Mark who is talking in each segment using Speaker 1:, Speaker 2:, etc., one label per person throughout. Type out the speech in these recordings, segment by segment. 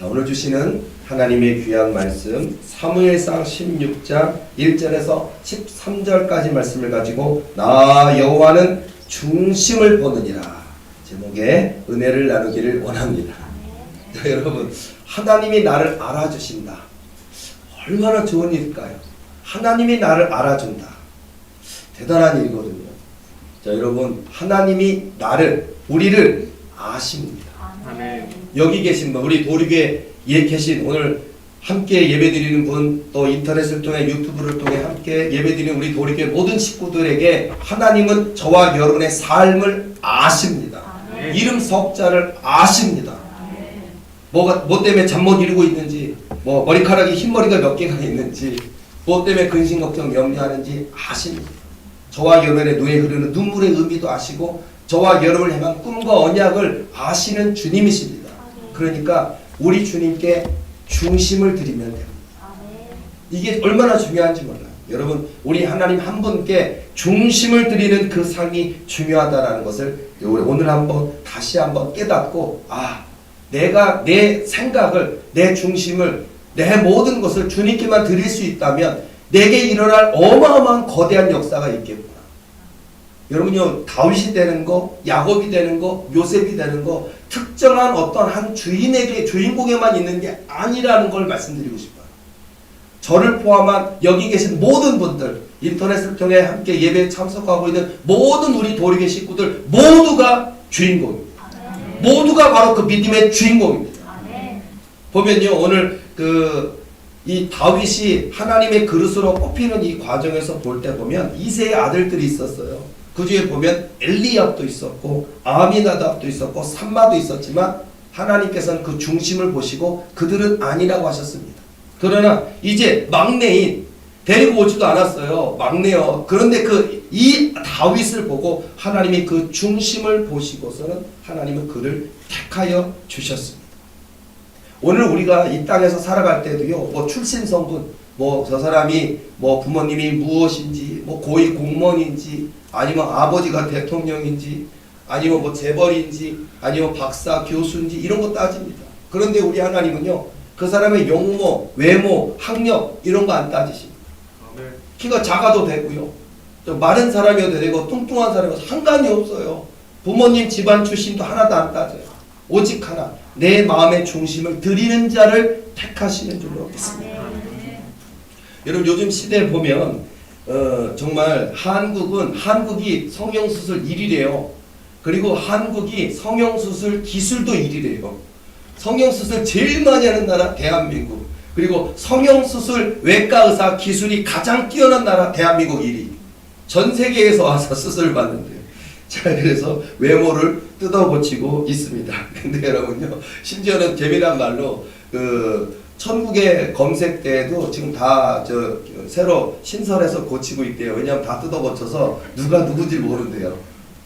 Speaker 1: 자, 오늘 주시는 하나님의 귀한 말씀 사무엘상 16장 1절에서 13절까지 말씀을 가지고 나 여호와는 중심을 보느니라 제목의 은혜를 나누기를 원합니다. 자, 여러분, 하나님이 나를 알아주신다. 얼마나 좋은 일일까요? 하나님이 나를 알아준다. 대단한 일이거든요. 자, 여러분, 하나님이 우리를 아십니다.
Speaker 2: 아멘.
Speaker 1: 여기 계신 분, 우리 도리교에 계신 오늘 함께 예배드리는 분, 또 인터넷을 통해 유튜브를 통해 함께 예배드리는 우리 도리교회 모든 식구들에게 하나님은 저와 여러분의 삶을 아십니다.
Speaker 2: 아멘.
Speaker 1: 이름 석자를 아십니다. 뭐 때문에 잠 못 이루고 있는지, 뭐 머리카락이 흰머리가 몇 개가 있는지, 뭐 때문에 근심 걱정 염려하는지 아십니다. 저와 여러분의 눈에 흐르는 눈물의 의미도 아시고 저와 여러분을 향한 꿈과 언약을 아시는 주님이십니다. 그러니까 우리 주님께 중심을 드리면 됩니다. 이게 얼마나 중요한지 몰라요. 여러분, 우리 하나님 한 분께 중심을 드리는 그 삶이 중요하다는 것을 오늘 다시 한번 깨닫고, 내가 내 생각을, 내 중심을, 내 모든 것을 주님께만 드릴 수 있다면 내게 일어날 어마어마한 거대한 역사가 있겠구나. 여러분요, 다윗이 되는 거, 야곱이 되는 거, 요셉이 되는 거 특정한 어떤 한 주인공에만 있는 게 아니라는 걸 말씀드리고 싶어요. 저를 포함한 여기 계신 모든 분들, 인터넷을 통해 함께 예배에 참석하고 있는 모든 우리 도리교 식구들 모두가 주인공입니다. 모두가 바로 그 믿음의 주인공입니다. 보면요, 오늘 이 다윗이 하나님의 그릇으로 뽑히는 이 과정에서 볼 때 보면 이세의 아들들이 있었어요. 그 중에 보면 엘리압도 있었고 아미나답도 있었고 삼마도 있었지만 하나님께서는 그 중심을 보시고 그들은 아니라고 하셨습니다. 그러나 이제 막내인 데리고 오지도 않았어요. 막내요. 그런데 이 다윗을 보고 하나님이 그 중심을 보시고서는 하나님은 그를 택하여 주셨습니다. 오늘 우리가 이 땅에서 살아갈 때도요, 뭐 출신 성분, 뭐 저 사람이 뭐 부모님이 무엇인지, 뭐 고위 공무원인지, 아니면 아버지가 대통령인지, 아니면 뭐 재벌인지, 아니면 박사, 교수인지 이런 거 따집니다. 그런데 우리 하나님은요, 그 사람의 용모, 외모, 학력 이런 거 안 따지십니다. 키가 작아도 되고요, 좀 마른 사람이어도 되고 뚱뚱한 사람이어도 상관이 없어요. 부모님 집안 출신도 하나도 안 따져요. 오직 하나, 내 마음의 중심을 드리는 자를 택하시는 줄로 믿습니다. 여러분, 요즘 시대에 보면 정말 한국이 성형수술 1위래요. 그리고 한국이 성형수술 기술도 1위래요. 성형수술 제일 많이 하는 나라 대한민국. 그리고 성형수술 외과의사 기술이 가장 뛰어난 나라 대한민국 1위. 전 세계에서 와서 수술을 받는데요. 자, 그래서 외모를 뜯어고치고 있습니다. 근데 여러분요, 심지어는 재미난 말로 천국의 검색대에도 지금 다 새로 신설해서 고치고 있대요. 왜냐하면 다 뜯어고쳐서 누가 누군지 모른대요.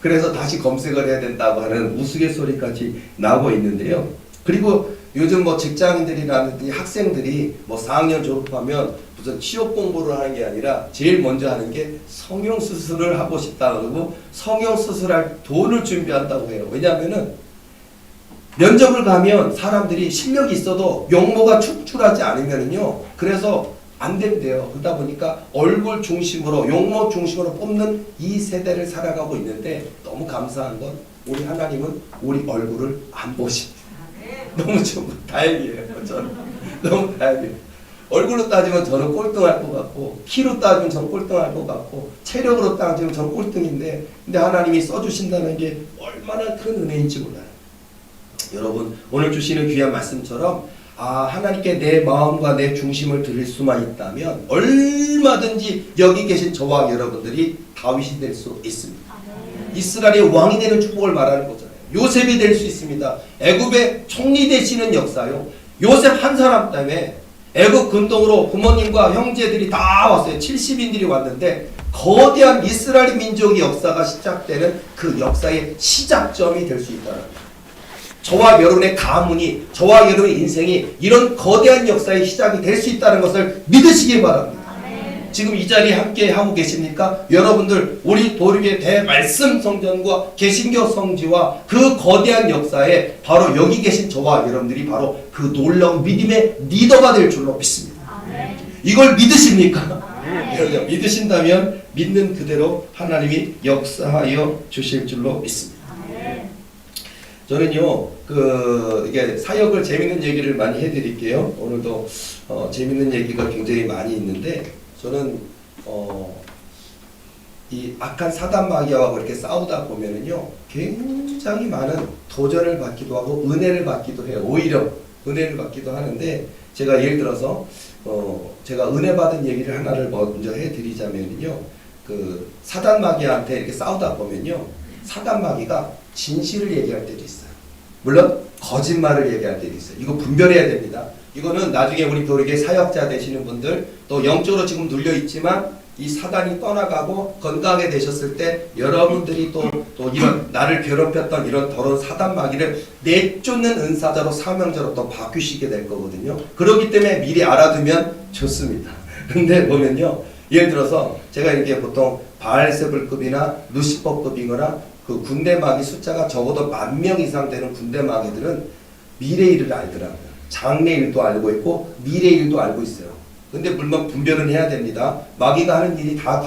Speaker 1: 그래서 다시 검색을 해야 된다고 하는 우스갯소리까지 나오고 있는데요. 그리고 요즘 뭐 직장인들이라든지 학생들이 뭐 4학년 졸업하면 무슨 취업 공부를 하는 게 아니라 제일 먼저 하는 게 성형수술을 하고 싶다 그러고 성형수술할 돈을 준비한다고 해요. 왜냐하면은 면접을 가면 사람들이 실력이 있어도 용모가 축출하지 않으면은요, 그래서 안 된대요. 그러다 보니까 얼굴 중심으로, 용모 중심으로 뽑는 이 세대를 살아가고 있는데, 너무 감사한 건 우리 하나님은 우리 얼굴을 안 보십니다. 너무 다행이에요. 저는 너무 다행이에요. 얼굴로 따지면 저는 꼴등할 것 같고, 키로 따지면 저는 꼴등할 것 같고, 체력으로 따지면 저는 꼴등인데, 근데 하나님이 써주신다는 게 얼마나 큰 은혜인지 몰라요. 여러분, 오늘 주시는 귀한 말씀처럼 하나님께 내 마음과 내 중심을 드릴 수만 있다면 얼마든지 여기 계신 저와 여러분들이 다윗이 될 수 있습니다. 이스라엘의 왕이 되는 축복을 말하는 거잖아요. 요셉이 될 수 있습니다. 애굽의 총리 되시는 역사요. 요셉 한 사람 때문에 애굽 근동으로 부모님과 형제들이 다 왔어요. 70인들이 왔는데 거대한 이스라엘 민족의 역사가 시작되는 그 역사의 시작점이 될 수 있다는 거예요. 저와 여러분의 가문이, 저와 여러분의 인생이 이런 거대한 역사의 시작이 될 수 있다는 것을 믿으시기 바랍니다. 지금 이 자리에 함께 하고 계십니까? 여러분들 우리 도륙의 대말씀 성전과 개신교 성지와 그 거대한 역사에 바로 여기 계신 저와 여러분들이 바로 그 놀라운 믿음의 리더가 될 줄로 믿습니다. 이걸 믿으십니까? 믿으신다면 믿는 그대로 하나님이 역사하여 주실 줄로 믿습니다. 저는요, 이게 사역을 재밌는 얘기를 많이 해드릴게요. 오늘도 재밌는 얘기가 굉장히 많이 있는데, 저는 이 악한 사단 마귀와 그렇게 싸우다 보면은요, 굉장히 많은 도전을 받기도 하고 은혜를 받기도 해요. 오히려 은혜를 받기도 하는데, 제가 예를 들어서 제가 은혜 받은 얘기를 하나를 먼저 해드리자면요, 그 사단 마귀한테 이렇게 싸우다 보면요, 사단 마귀가 진실을 얘기할 때도 있어요. 물론 거짓말을 얘기할 때도 있어요. 이거 분별해야 됩니다. 이거는 나중에 우리 교육의 사역자 되시는 분들, 또 영적으로 지금 눌려 있지만 이 사단이 떠나가고 건강하게 되셨을 때 여러분들이 또 이런 나를 괴롭혔던 이런 더러운 사단 마귀를 내쫓는 은사자로 사명자로 또 바뀌시게 될 거거든요. 그렇기 때문에 미리 알아두면 좋습니다. 근데 보면요, 예를 들어서 제가 이게 보통 바알세불급이나 루시퍼급이거나 그 군대 마귀 숫자가 적어도 10,000명 이상 되는 군대 마귀들은 미래일을 알더라고요. 장래일도 알고 있고 미래일도 알고 있어요. 근데 물론 분별은 해야 됩니다. 마귀가 하는 일이 다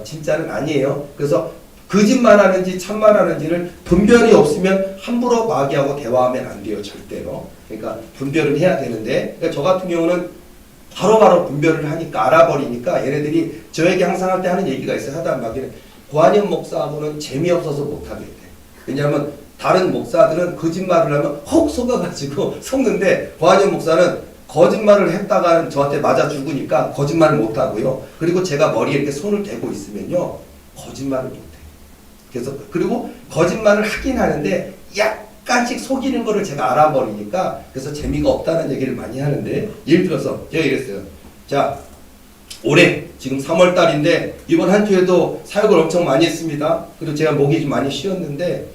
Speaker 1: 진짜는 아니에요. 그래서 거짓말하는지 참말하는지를 분별이 없으면 함부로 마귀하고 대화하면 안 돼요. 절대로. 그러니까 분별은 해야 되는데, 그러니까 저 같은 경우는 바로바로 분별을 하니까 알아버리니까 얘네들이 저에게 항상 할 때 하는 얘기가 있어요. 하다 마귀는 고한영 목사하고는 재미없어서 못하겠대. 왜냐하면 다른 목사들은 거짓말을 하면 혹 속아가지고 속는데 고한영 목사는 거짓말을 했다가는 저한테 맞아 죽으니까 거짓말을 못하고요. 그리고 제가 머리에 이렇게 손을 대고 있으면요, 거짓말을 못해요. 그래서 그리고 거짓말을 하긴 하는데 약간씩 속이는 거를 제가 알아버리니까 그래서 재미가 없다는 얘기를 많이 하는데, 예를 들어서 제가 이랬어요. 자, 올해 지금 3월달인데 이번 한 주에도 사역을 엄청 많이 했습니다. 그리고 제가 목이 좀 많이 쉬었는데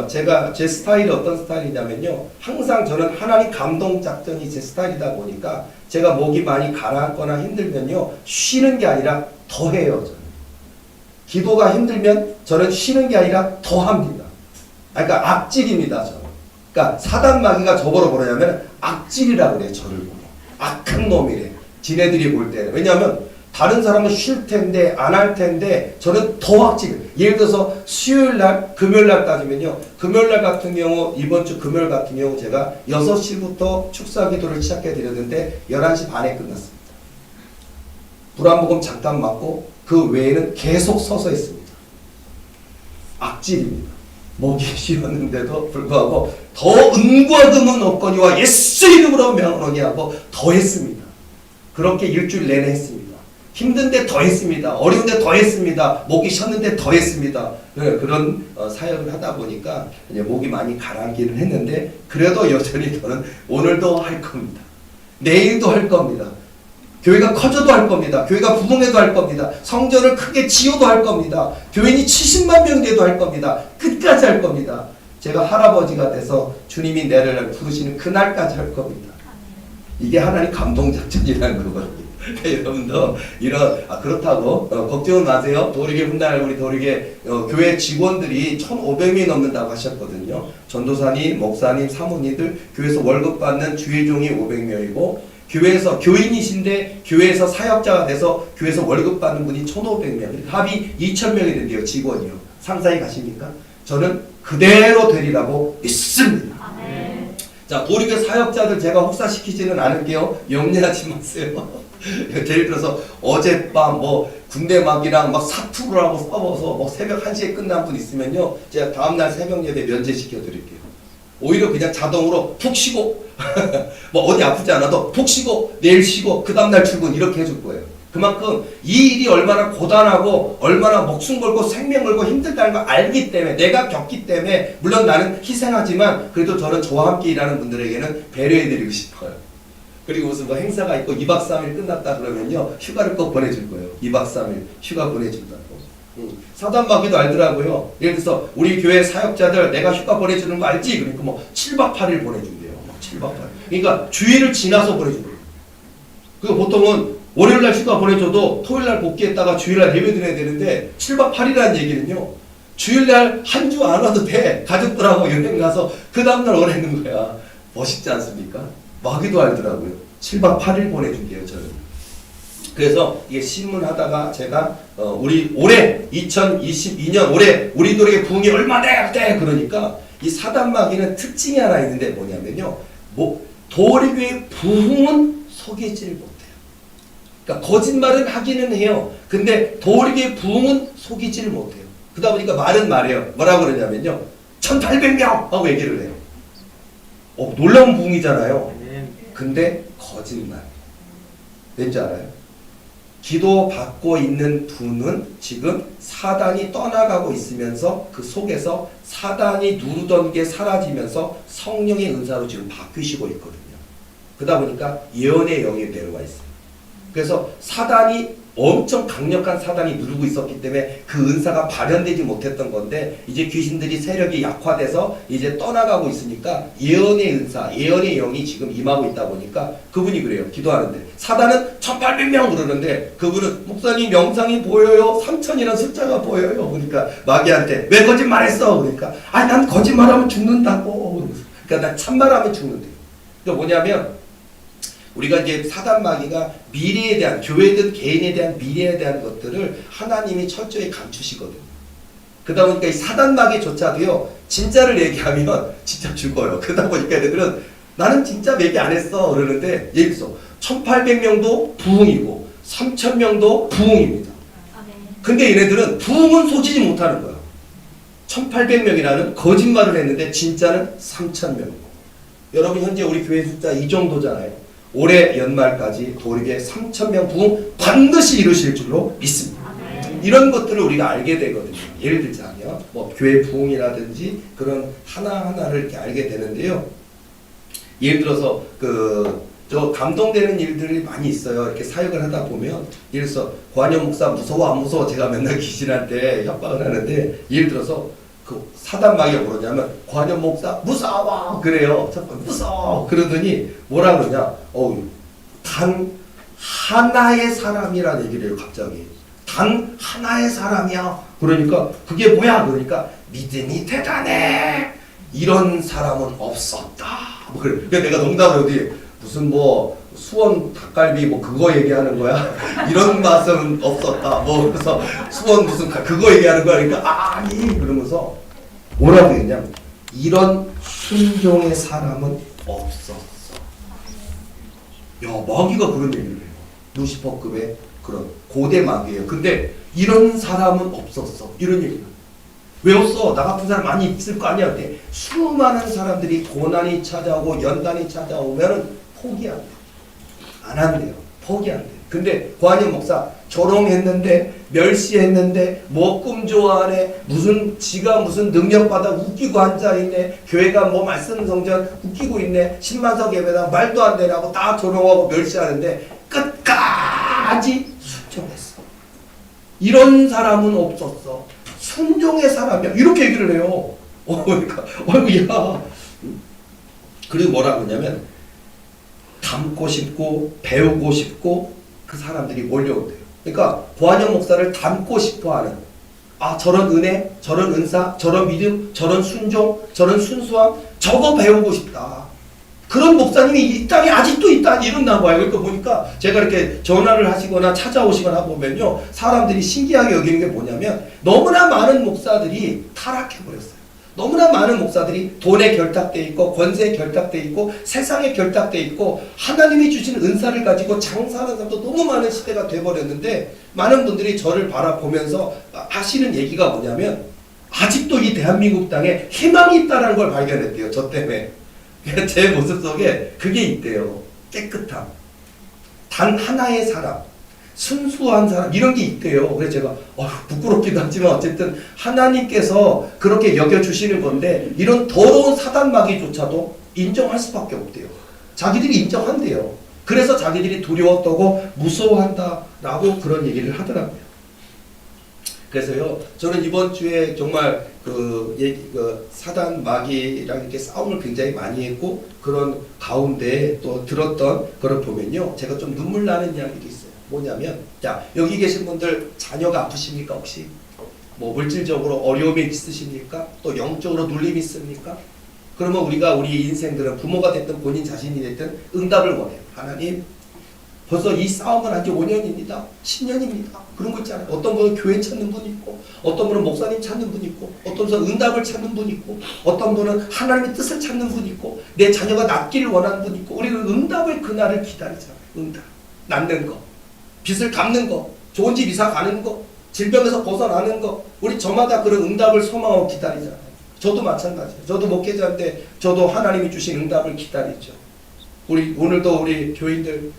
Speaker 1: 제가 제 스타일이 어떤 스타일이냐면요, 항상 저는 하나님 감동 작전이 제 스타일이다 보니까 제가 목이 많이 가라앉거나 힘들면요, 쉬는 게 아니라 더 해요. 저는 기도가 힘들면 저는 쉬는 게 아니라 더 합니다. 그러니까 악질입니다. 저는. 그러니까 사단 마귀가 저보러 뭐냐면 악질이라고 그래요. 저를 보고 악한 놈이래. 지네들이 볼 때는. 왜냐하면 다른 사람은 쉴 텐데 안 할 텐데 저는 더 악질. 예를 들어서 수요일 날, 금요일 날 따지면요, 금요일 날 같은 경우, 이번 주 금요일 같은 경우 제가 6시부터 축사 기도를 시작해 드렸는데 11시 반에 끝났습니다. 불안복음 잠깐 맞고 그 외에는 계속 서서 했습니다. 악질입니다. 목이 쉬었는데도 불구하고 더 은과 금은 없거니와 예수 이름으로 명하노니 하고 더 했습니다. 그렇게 일주일 내내 했습니다. 힘든데 더 했습니다. 어려운데 더 했습니다. 목이 쉬었는데 더 했습니다. 그런 사역을 하다 보니까 이제 목이 많이 가라앉기는 했는데, 그래도 여전히 저는 오늘도 할 겁니다. 내일도 할 겁니다. 교회가 커져도 할 겁니다. 교회가 부흥해도 할 겁니다. 성전을 크게 지어도 할 겁니다. 교인이 70만 명 돼도 할 겁니다. 끝까지 할 겁니다. 제가 할아버지가 돼서 주님이 나를 부르시는 그날까지 할 겁니다. 이게 하나님 감동작전이라는 거거든요. 여러분도 그렇다고 걱정은 마세요. 도리계 훗날 우리 도리계 교회 직원들이 1,500명이 넘는다고 하셨거든요. 전도사님, 목사님, 사모님들 교회에서 월급 받는 주의종이 500명이고, 교회에서 교인이신데 교회에서 사역자가 돼서 교회에서 월급 받는 분이 1,500명, 합이 2,000명이 된대요. 직원이요. 상사에 가십니까? 저는 그대로 되리라고 믿습니다. 자, 도리교 사역자들 제가 혹사시키지는 않을게요. 염려하지 마세요. 예를 들어서 어젯밤 군대 막이랑 사투를 하고 싸워서 새벽 1시에 끝난 분 있으면요, 제가 다음날 새벽 예배 면제시켜 드릴게요. 오히려 그냥 자동으로 푹 쉬고 어디 아프지 않아도 푹 쉬고 내일 쉬고 그 다음날 출근 이렇게 해줄 거예요. 그만큼 이 일이 얼마나 고단하고 얼마나 목숨 걸고 생명 걸고 힘들다는 걸 알기 때문에, 내가 겪기 때문에, 물론 나는 희생하지만 그래도 저는 저와 함께 일하는 분들에게는 배려해드리고 싶어요. 그리고 무슨 행사가 있고 2박 3일 끝났다 그러면요, 휴가를 꼭 보내줄 거예요. 2박 3일 휴가 보내준다고. 사단 마귀도 알더라고요. 예를 들어서 우리 교회 사역자들 내가 휴가 보내주는 거 알지? 그러니까 7박 8일 보내준대요. 7박 8일. 그러니까 주일을 지나서 보내준대요. 그 보통은 월요일날 휴가 보내줘도 토요일날 복귀했다가 주일날 예배 드려야 되는데 7박 8일이라는 얘기는요. 주일날 한 주 안 와도 돼. 가족들하고 여행 가서 그 다음날 오래는 거야. 멋있지 않습니까? 마귀도 알더라고요. 7박 8일 보내준대요, 저는. 그래서 이게 신문하다가 제가 우리 올해 2022년 올해 우리들에게 부흥이 얼마 돼 그러니까 이 사단마귀는 특징이 하나 있는데 뭐냐면요. 도리교의 부흥은 속이질 못해요. 그러니까 거짓말은 하기는 해요. 근데 도리교의 부흥은 속이질 못해요. 그러다 보니까 말은 말해요. 뭐라고 그러냐면요. 1800명 하고 얘기를 해요. 놀라운 부흥이잖아요. 근데 거짓말. 왠지 알아요? 기도 받고 있는 분은 지금 사단이 떠나가고 있으면서 그 속에서 사단이 누르던 게 사라지면서 성령의 은사로 지금 바뀌시고 있거든요. 그러다 보니까 예언의 영이 내려와 있어요. 그래서 사단이 엄청 강력한 사단이 누르고 있었기 때문에 그 은사가 발현되지 못했던 건데 이제 귀신들이 세력이 약화돼서 이제 떠나가고 있으니까 예언의 은사, 예언의 영이 지금 임하고 있다 보니까 그분이 그래요. 기도하는데 사단은 1800명 그러는데 그분은 목사님 명상이 보여요. 3000이라는 숫자가 보여요. 그러니까 마귀한테 왜 거짓말했어? 그러니까 아니 난 거짓말하면 죽는다고. 그러니까 난 참말하면 죽는데. 그러니까 뭐냐면 우리가 이제 사단 마귀가 미래에 대한 교회든 개인에 대한 미래에 대한 것들을 하나님이 철저히 감추시거든요. 그러다 보니까 이 사단 마귀조차도요 진짜를 얘기하면 진짜 죽어요. 그러다 보니까 얘네들은 나는 진짜 얘기 안 했어 그러는데 예를 들어서 1800명도 부흥이고 3000명도 부흥입니다. 근데 얘네들은 부흥은 소지지 못하는 거야. 1800명이라는 거짓말을 했는데 진짜는 3000명이고 여러분 현재 우리 교회 숫자 이 정도잖아요. 올해 연말까지 도리교회 3000명 부흥 반드시 이루실 줄로 믿습니다. 이런 것들을 우리가 알게 되거든요. 예를 들자면 뭐 교회 부흥이라든지 그런 하나하나를 이렇게 알게 되는데요. 예를 들어서 저 감동되는 일들이 많이 있어요. 이렇게 사역을 하다 보면 예를 들어서 고한영 목사 무서워 안 무서워 제가 맨날 귀신할 때 협박을 하는데 예를 들어서 그 사단 마귀가 뭐냐면 고한영 목사 무서워 그래요. 무서워 그러더니 뭐라 그러냐 단 하나의 사람이라는 얘기를 해요. 갑자기 단 하나의 사람이야. 그러니까 그게 뭐야? 그러니까 믿음이 대단해. 이런 사람은 없었다. 그러니까 내가 농담을 하더니 무슨 뭐 수원 닭갈비 뭐 그거 얘기하는 거야? 이런 맛은 없었다. 뭐 그래서 수원 무슨 그거 얘기하는 거야? 그러니까 아니 그러면서 뭐라고 했냐? 이런 순종의 사람은 없었어. 야 마귀가 그런 얘기를 해요. 루시퍼급의 그런 고대 마귀예요. 근데 이런 사람은 없었어. 이런 얘기를. 왜 없어? 나 같은 사람 많이 있을 거 아니야. 근데 수많은 사람들이 고난이 찾아오고 연단이 찾아오면은 포기 안 돼. 안 한대요. 포기 안 돼. 근데 고한영 목사 조롱했는데 멸시했는데 뭐 꿈 좋아하네. 무슨 지가 무슨 능력받아 웃기고 앉아있네. 교회가 뭐 말씀 성전 웃기고 있네. 10만석 예배당 말도 안 되라고 다 조롱하고 멸시하는데 끝까지 순종했어. 이런 사람은 없었어. 순종의 사람이야. 이렇게 얘기를 해요. 그러니까 야. 그리고 뭐라고 하냐면 닮고 싶고 배우고 싶고 그 사람들이 몰려온대요. 그러니까 고한영 목사를 닮고 싶어하는 저런 은혜, 저런 은사, 저런 믿음, 저런 순종, 저런 순수함 저거 배우고 싶다. 그런 목사님이 이 땅에 아직도 있다 이런나 봐요. 그러니까 보니까 제가 이렇게 전화를 하시거나 찾아오시거나 보면요 사람들이 신기하게 여기는 게 뭐냐면 너무나 많은 목사들이 타락해버렸어요. 너무나 많은 목사들이 돈에 결탁돼 있고 권세에 결탁돼 있고 세상에 결탁돼 있고 하나님이 주신 은사를 가지고 장사하는 사람도 너무 많은 시대가 돼버렸는데 많은 분들이 저를 바라보면서 하시는 얘기가 뭐냐면 아직도 이 대한민국 땅에 희망이 있다는 걸 발견했대요. 저 때문에. 제 모습 속에 그게 있대요. 깨끗함. 단 하나의 사람. 순수한 사람 이런 게 있대요. 그래서 제가 부끄럽기도 하지만 어쨌든 하나님께서 그렇게 여겨주시는 건데 이런 더러운 사단마귀조차도 인정할 수밖에 없대요. 자기들이 인정한대요. 그래서 자기들이 두려워 떠고 무서워한다라고 그런 얘기를 하더라고요. 그래서요 저는 이번 주에 정말 그 사단 마귀랑 이렇게 싸움을 굉장히 많이 했고 그런 가운데 또 들었던 그걸 보면요 제가 좀 눈물 나는 이야기도 있어요. 뭐냐면, 자, 여기 계신 분들 자녀가 아프십니까 혹시? 뭐 물질적으로 어려움이 있으십니까? 또 영적으로 눌림이 있습니까? 그러면 우리가 우리 인생들은 부모가 됐든 본인 자신이 됐든 응답을 원해요. 하나님, 벌써 이 싸움은 한 지 5년입니다. 10년입니다. 그런 거 있잖아요. 어떤 분은 교회 찾는 분이 있고, 어떤 분은 목사님 찾는 분이 있고, 어떤 분은 응답을 찾는 분이 있고, 어떤 분은 하나님의 뜻을 찾는 분이 있고, 내 자녀가 낫기를 원하는 분이 있고, 우리는 응답을 그날을 기다리잖아요. 응답. 낫는 거. 빚을 갚는 거. 좋은 집 이사 가는 거. 질병에서 벗어나는 거. 우리 저마다 그런 응답을 소망하고 기다리잖아요. 저도 마찬가지예요. 저도 목회자인데 저도 하나님이 주신 응답을 기다리죠. 우리 오늘도 우리 교인들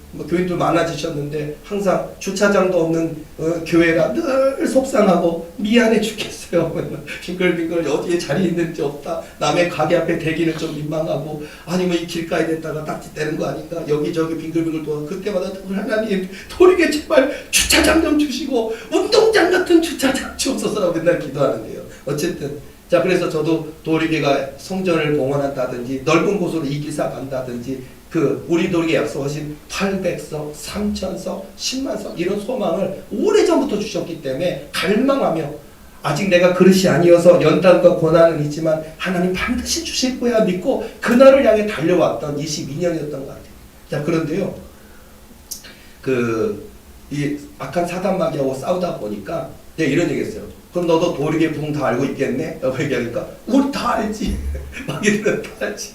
Speaker 1: 많아지셨는데 항상 주차장도 없는 교회라 늘 속상하고 미안해 죽겠어요. 빙글빙글 어디에 자리 있는지 없다. 남의 가게 앞에 대기는 좀 민망하고 아니면 이 길가에 댔다가 딱지떼는 거 아닌가. 여기저기 빙글빙글 돌아. 그때마다 하나님 도리게 제발 주차장 좀 주시고 운동장 같은 주차장 주옵소서라고 맨날 기도하는데요. 어쨌든 자, 그래서 저도 도리교가 성전을 봉헌한다든지 넓은 곳으로 이기사 간다든지 그 우리 도리교 약속하신 800석, 3000석, 10만석 이런 소망을 오래전부터 주셨기 때문에 갈망하며 아직 내가 그릇이 아니어서 연단과 고난은 있지만 하나님 반드시 주실 거야 믿고 그날을 향해 달려왔던 22년이었던 것 같아요. 자, 그런데요. 이 악한 사단마귀하고 싸우다 보니까 내가 이런 얘기 했어요. 그럼 너도 도리교 부흥 다 알고 있겠네? 라고 얘기하니까 우리 다 알지. 마귀들은 다 알지.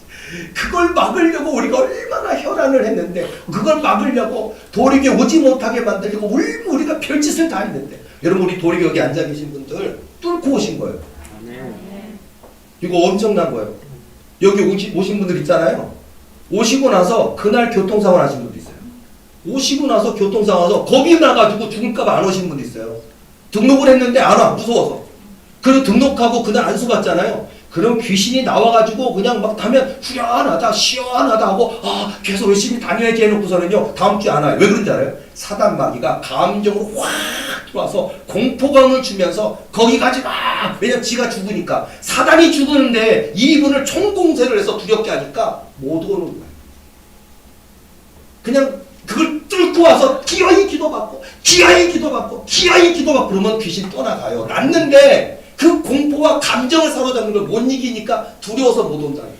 Speaker 1: 그걸 막으려고 우리가 얼마나 혈안을 했는데 그걸 막으려고 도리교 오지 못하게 만들려고 우리가 별짓을 다 했는데 여러분 우리 도리교 여기 앉아 계신 분들 뚫고 오신 거예요. 이거 엄청난 거예요. 여기 오신 분들 있잖아요. 오시고 나서 그날 교통사고 나신 분도 있어요. 오시고 나서 교통사고 나서 겁이 나가지고 죽을까봐 안 오신 분도 있어요. 등록을 했는데 안 와. 무서워서. 그리고 등록하고 그날 안수 받잖아요. 그럼 귀신이 나와가지고 그냥 막 타면 후련하다 시원하다 하고 계속 열심히 다녀야지 해놓고서는요 다음 주에 안 와요. 왜 그런지 알아요? 사단마귀가 감정으로 확 들어와서 공포감을 주면서 거기 가지 마. 왜냐면 지가 죽으니까. 사단이 죽으는데 이분을 총공세를 해서 두렵게 하니까 못 오는 거예요. 그냥 그걸 뚫고 와서 기어이 기도받고 그러면 귀신 떠나가요. 났는데 그 공포와 감정을 사로잡는 걸 못 이기니까 두려워서 못 온다니까요.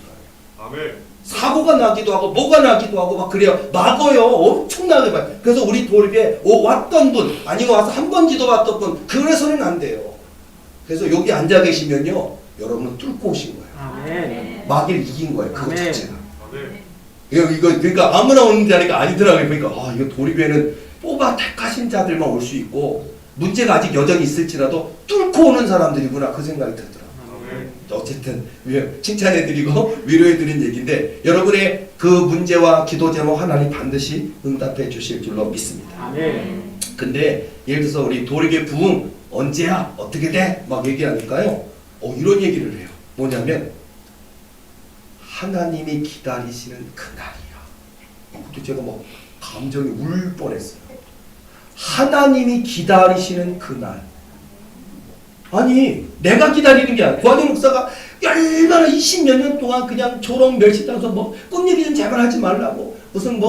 Speaker 2: 아멘.
Speaker 1: 사고가 나기도 하고 뭐가 나기도 하고 막 그래요. 막어요. 엄청나게 봐요. 그래서 우리 도립에 왔던 분 아니면 와서 한 번 기도받던 분 그래서는 안 돼요. 그래서 여기 앉아 계시면요 여러분은 뚫고 오신 거예요.
Speaker 3: 아멘.
Speaker 1: 마귀를 이긴 거예요. 그거
Speaker 3: 아멘.
Speaker 1: 자체가.
Speaker 2: 아멘.
Speaker 1: 이거 그러니까 아무나 오는 자리가 아니더라고요. 그러니까 이거 도립에는 뽑아 택하신 자들만 올 수 있고 문제가 아직 여전히 있을지라도 뚫고 오는 사람들이구나 그 생각이 들더라고요.
Speaker 2: 아멘.
Speaker 1: 어쨌든 칭찬해드리고 위로해드린 얘기인데 여러분의 그 문제와 기도 제목 하나님 반드시 응답해 주실 줄로 믿습니다.
Speaker 3: 아멘.
Speaker 1: 근데 예를 들어서 우리 도리교 부흥 언제야? 어떻게 돼? 막 얘기하니까요. 이런 얘기를 해요. 뭐냐면 하나님이 기다리시는 그날이야. 그때 제가 막 감정이 울 뻔했어요. 하나님이 기다리시는 그날. 아니 내가 기다리는 게 아니라 고아정 목사가 얼마나 20몇 년 동안 그냥 조롱 멸시당해서 뭐 꿈 얘기 좀 제발 하지 말라고 무슨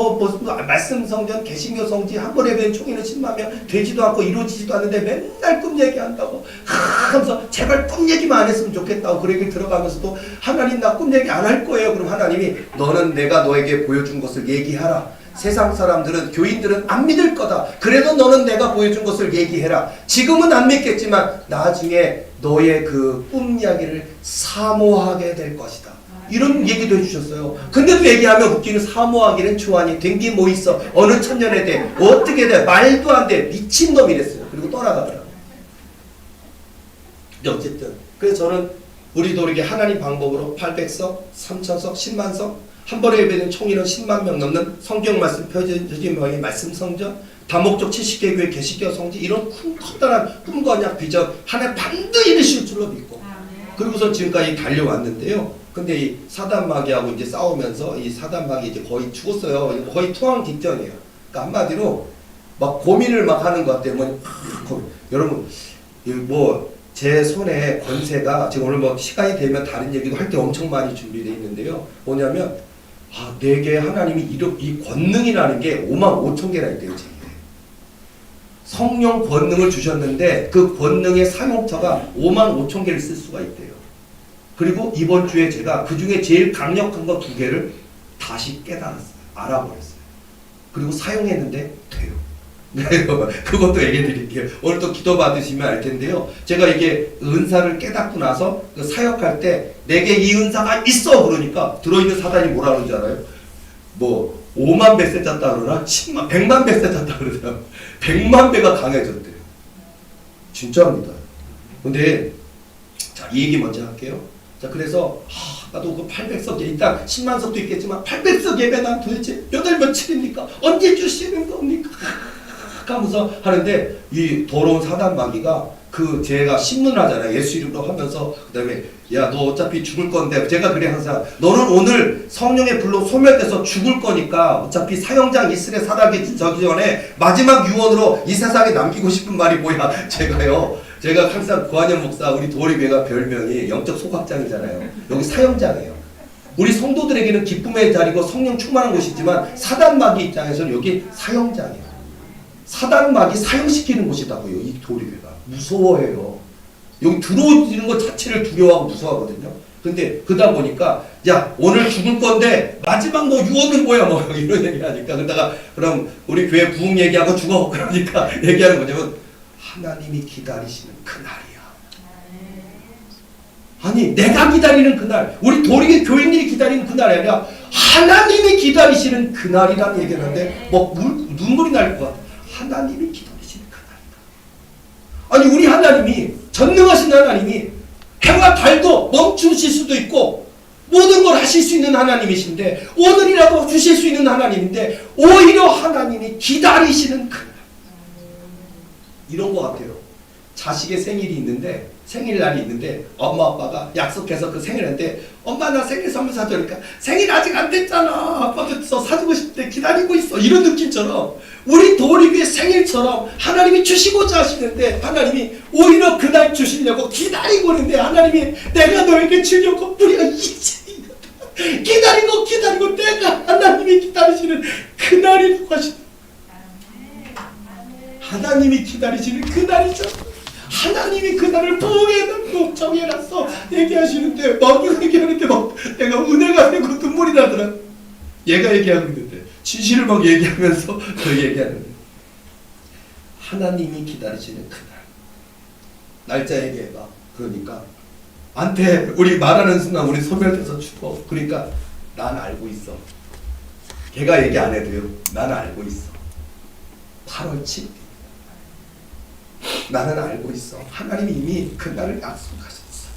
Speaker 1: 말씀 성전 개신교 성지 한 번에 뵌 총회는 10만 명 되지도 않고 이루어지지도 않는데 맨날 꿈 얘기한다고 하면서 제발 꿈 얘기만 안 했으면 좋겠다고 그 얘기 들어가면서도 하나님 나 꿈 얘기 안 할 거예요. 그럼 하나님이 너는 내가 너에게 보여준 것을 얘기하라. 세상 사람들은 교인들은 안 믿을 거다. 그래도 너는 내가 보여준 것을 얘기해라. 지금은 안 믿겠지만 나중에 너의 그 꿈 이야기를 사모하게 될 것이다. 이런 얘기도 해주셨어요. 근데도 얘기하면 웃기는 사모하기는 초안이 된 게 뭐 있어. 어느 천년에 돼. 어떻게 돼. 말도 안 돼. 미친놈이랬어요. 그리고 떠나가더라고요. 근데 어쨌든 그래서 저는 우리 도리교 하나님 방법으로 800석, 3000석, 10만석 한 번에 예배는 총인원 10만 명 넘는 성경 말씀 표준 모양의 말씀 성전, 다목적 70개 교회 개신교 성지 이런 커다란 꿈과 약 비전 하나님 반드시 이루실 줄로 믿고 그리고서 지금까지 달려왔는데요. 근데 이 사단마귀하고 이제 싸우면서 이 사단마귀 이제 거의 죽었어요. 거의 투항 직전이에요. 그러니까 한마디로 막 고민을 막 하는 것 같아요. 여러분 제 손에 권세가 지금 오늘 시간이 되면 다른 얘기도 할 게 엄청 많이 준비되어 있는데요. 뭐냐면 내게 하나님이 이 권능이라는 게 55,000개나 있대요. 성령 권능을 주셨는데 그 권능의 사용처가 5만 5천 개를 쓸 수가 있대요. 그리고 이번 주에 제가 그 중에 제일 강력한 거 2개를 다시 깨달았어요. 알아버렸어요. 그리고 사용했는데 돼요. 네, 그것도 얘기해 드릴게요. 오늘 또 기도 받으시면 알 텐데요. 제가 이게 은사를 깨닫고 나서 그 사역할 때 내게 이 은사가 있어 그러니까 들어있는 사단이 뭐라 그러는지 알아요? 뭐 5만 배 세졌다 그러나 10만, 100만 배 세졌다 그러더라고요. 100만 배가 강해졌대요. 진짜입니다. 근데 자, 이 얘기 먼저 할게요. 자, 그래서 나도 그 800석 일단 10만 석도 있겠지만 800석 예배는 도대체 몇 월 며칠입니까? 언제 주시는 겁니까? 하면서 하는데 이 더러운 사단 마귀가 그 제가 신문하잖아요. 예수 이름으로 하면서 그 다음에 야 너 어차피 죽을 건데 제가 그래 항상 너는 오늘 성령의 불로 소멸돼서 죽을 거니까 어차피 사형장 이슬에 살아기 저기 전에 마지막 유언으로 이 세상에 남기고 싶은 말이 뭐야. 제가 항상 구한현 목사 우리 도리교회가 별명이 영적 소각장이잖아요. 여기 사형장이에요. 우리 성도들에게는 기쁨의 자리고 성령 충만한 곳이지만 사단 마귀 입장에서는 여기 사형장이에요. 사단 마귀 사형시키는 곳이다고요. 이 도리교회가 무서워해요. 여기 들어오는 것 자체를 두려워하고 무서워하거든요. 근데 그러다 보니까 야 오늘 죽을 건데 마지막 뭐 유언은 뭐야 뭐 이런 얘기하니까 그러다가 그럼 우리 교회 부흥 얘기하고 죽어 그러니까 얘기하는 거냐면 하나님이 기다리시는 그날이야. 아니 내가 기다리는 그날 우리 도리교 교인들이 기다리는 그날이 아니라 하나님이 기다리시는 그날이라는 얘기를 하는데 뭐 눈물이 날 것 같아. 하나님이 기다리시는 그날이다. 아니 우리 하나님이 전능하신 하나님이 해와 달도 멈추실 수도 있고 모든 걸 하실 수 있는 하나님이신데 오늘이라도 주실 수 있는 하나님인데 오히려 하나님이 기다리시는 그날 이런 것 같아요. 자식의 생일이 있는데 생일날이 있는데 엄마 아빠가 약속해서 그 생일인데 엄마 나 생일 선물 사주니까 생일 아직 안 됐잖아. 아빠도 사주고 싶대 기다리고 있어. 이런 느낌처럼 우리 도리교의 생일처럼 하나님이 주시고자 하시는데 하나님이 오히려 그날 주시려고 기다리고 있는데 하나님이 내가 너에게 주려고 우리가 이제 기다리고 내가 하나님이 기다리시는 그날이 무엇이다. 하나님이 기다리시는 그날이죠. 하나님이 그날을 부흥해놓고 정해놨어 얘기하시는데 막 얘기하는데 막 내가 은혜가 되고 눈물이 나더라. 얘가 얘기하고 있는데 진실을 막 얘기하면서 저 얘기하는데 하나님이 기다리시는 그날 날짜 얘기해봐. 그러니까 안 돼. 우리 말하는 순간 우리 소멸돼서 죽어. 그러니까 난 알고 있어. 걔가 얘기 안 해도요. 난 알고 있어. 8월 7일 나는 알고 있어. 하나님이 이미 그날을 약속하셨어.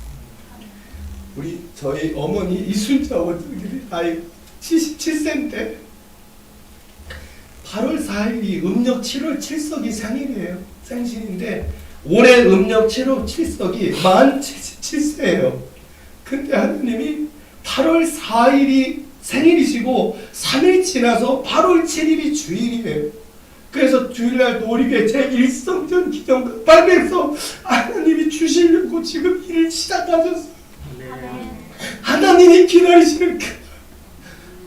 Speaker 1: 우리 저희 어머니 이순자 어머니 나이 77세인데 8월 4일이 음력 7월 7석이 생일이에요. 생신인데 올해 음력 7월 7석이 만 77세예요. 근데 하나님이 8월 4일이 생일이시고 3일 지나서 8월 7일이 주일이에요. 그래서 주일날 도리교회 제1성전 기념관 발매해서 하나님이 주시려고 지금 일을 시작하셨어요. 하나님이 기다리시는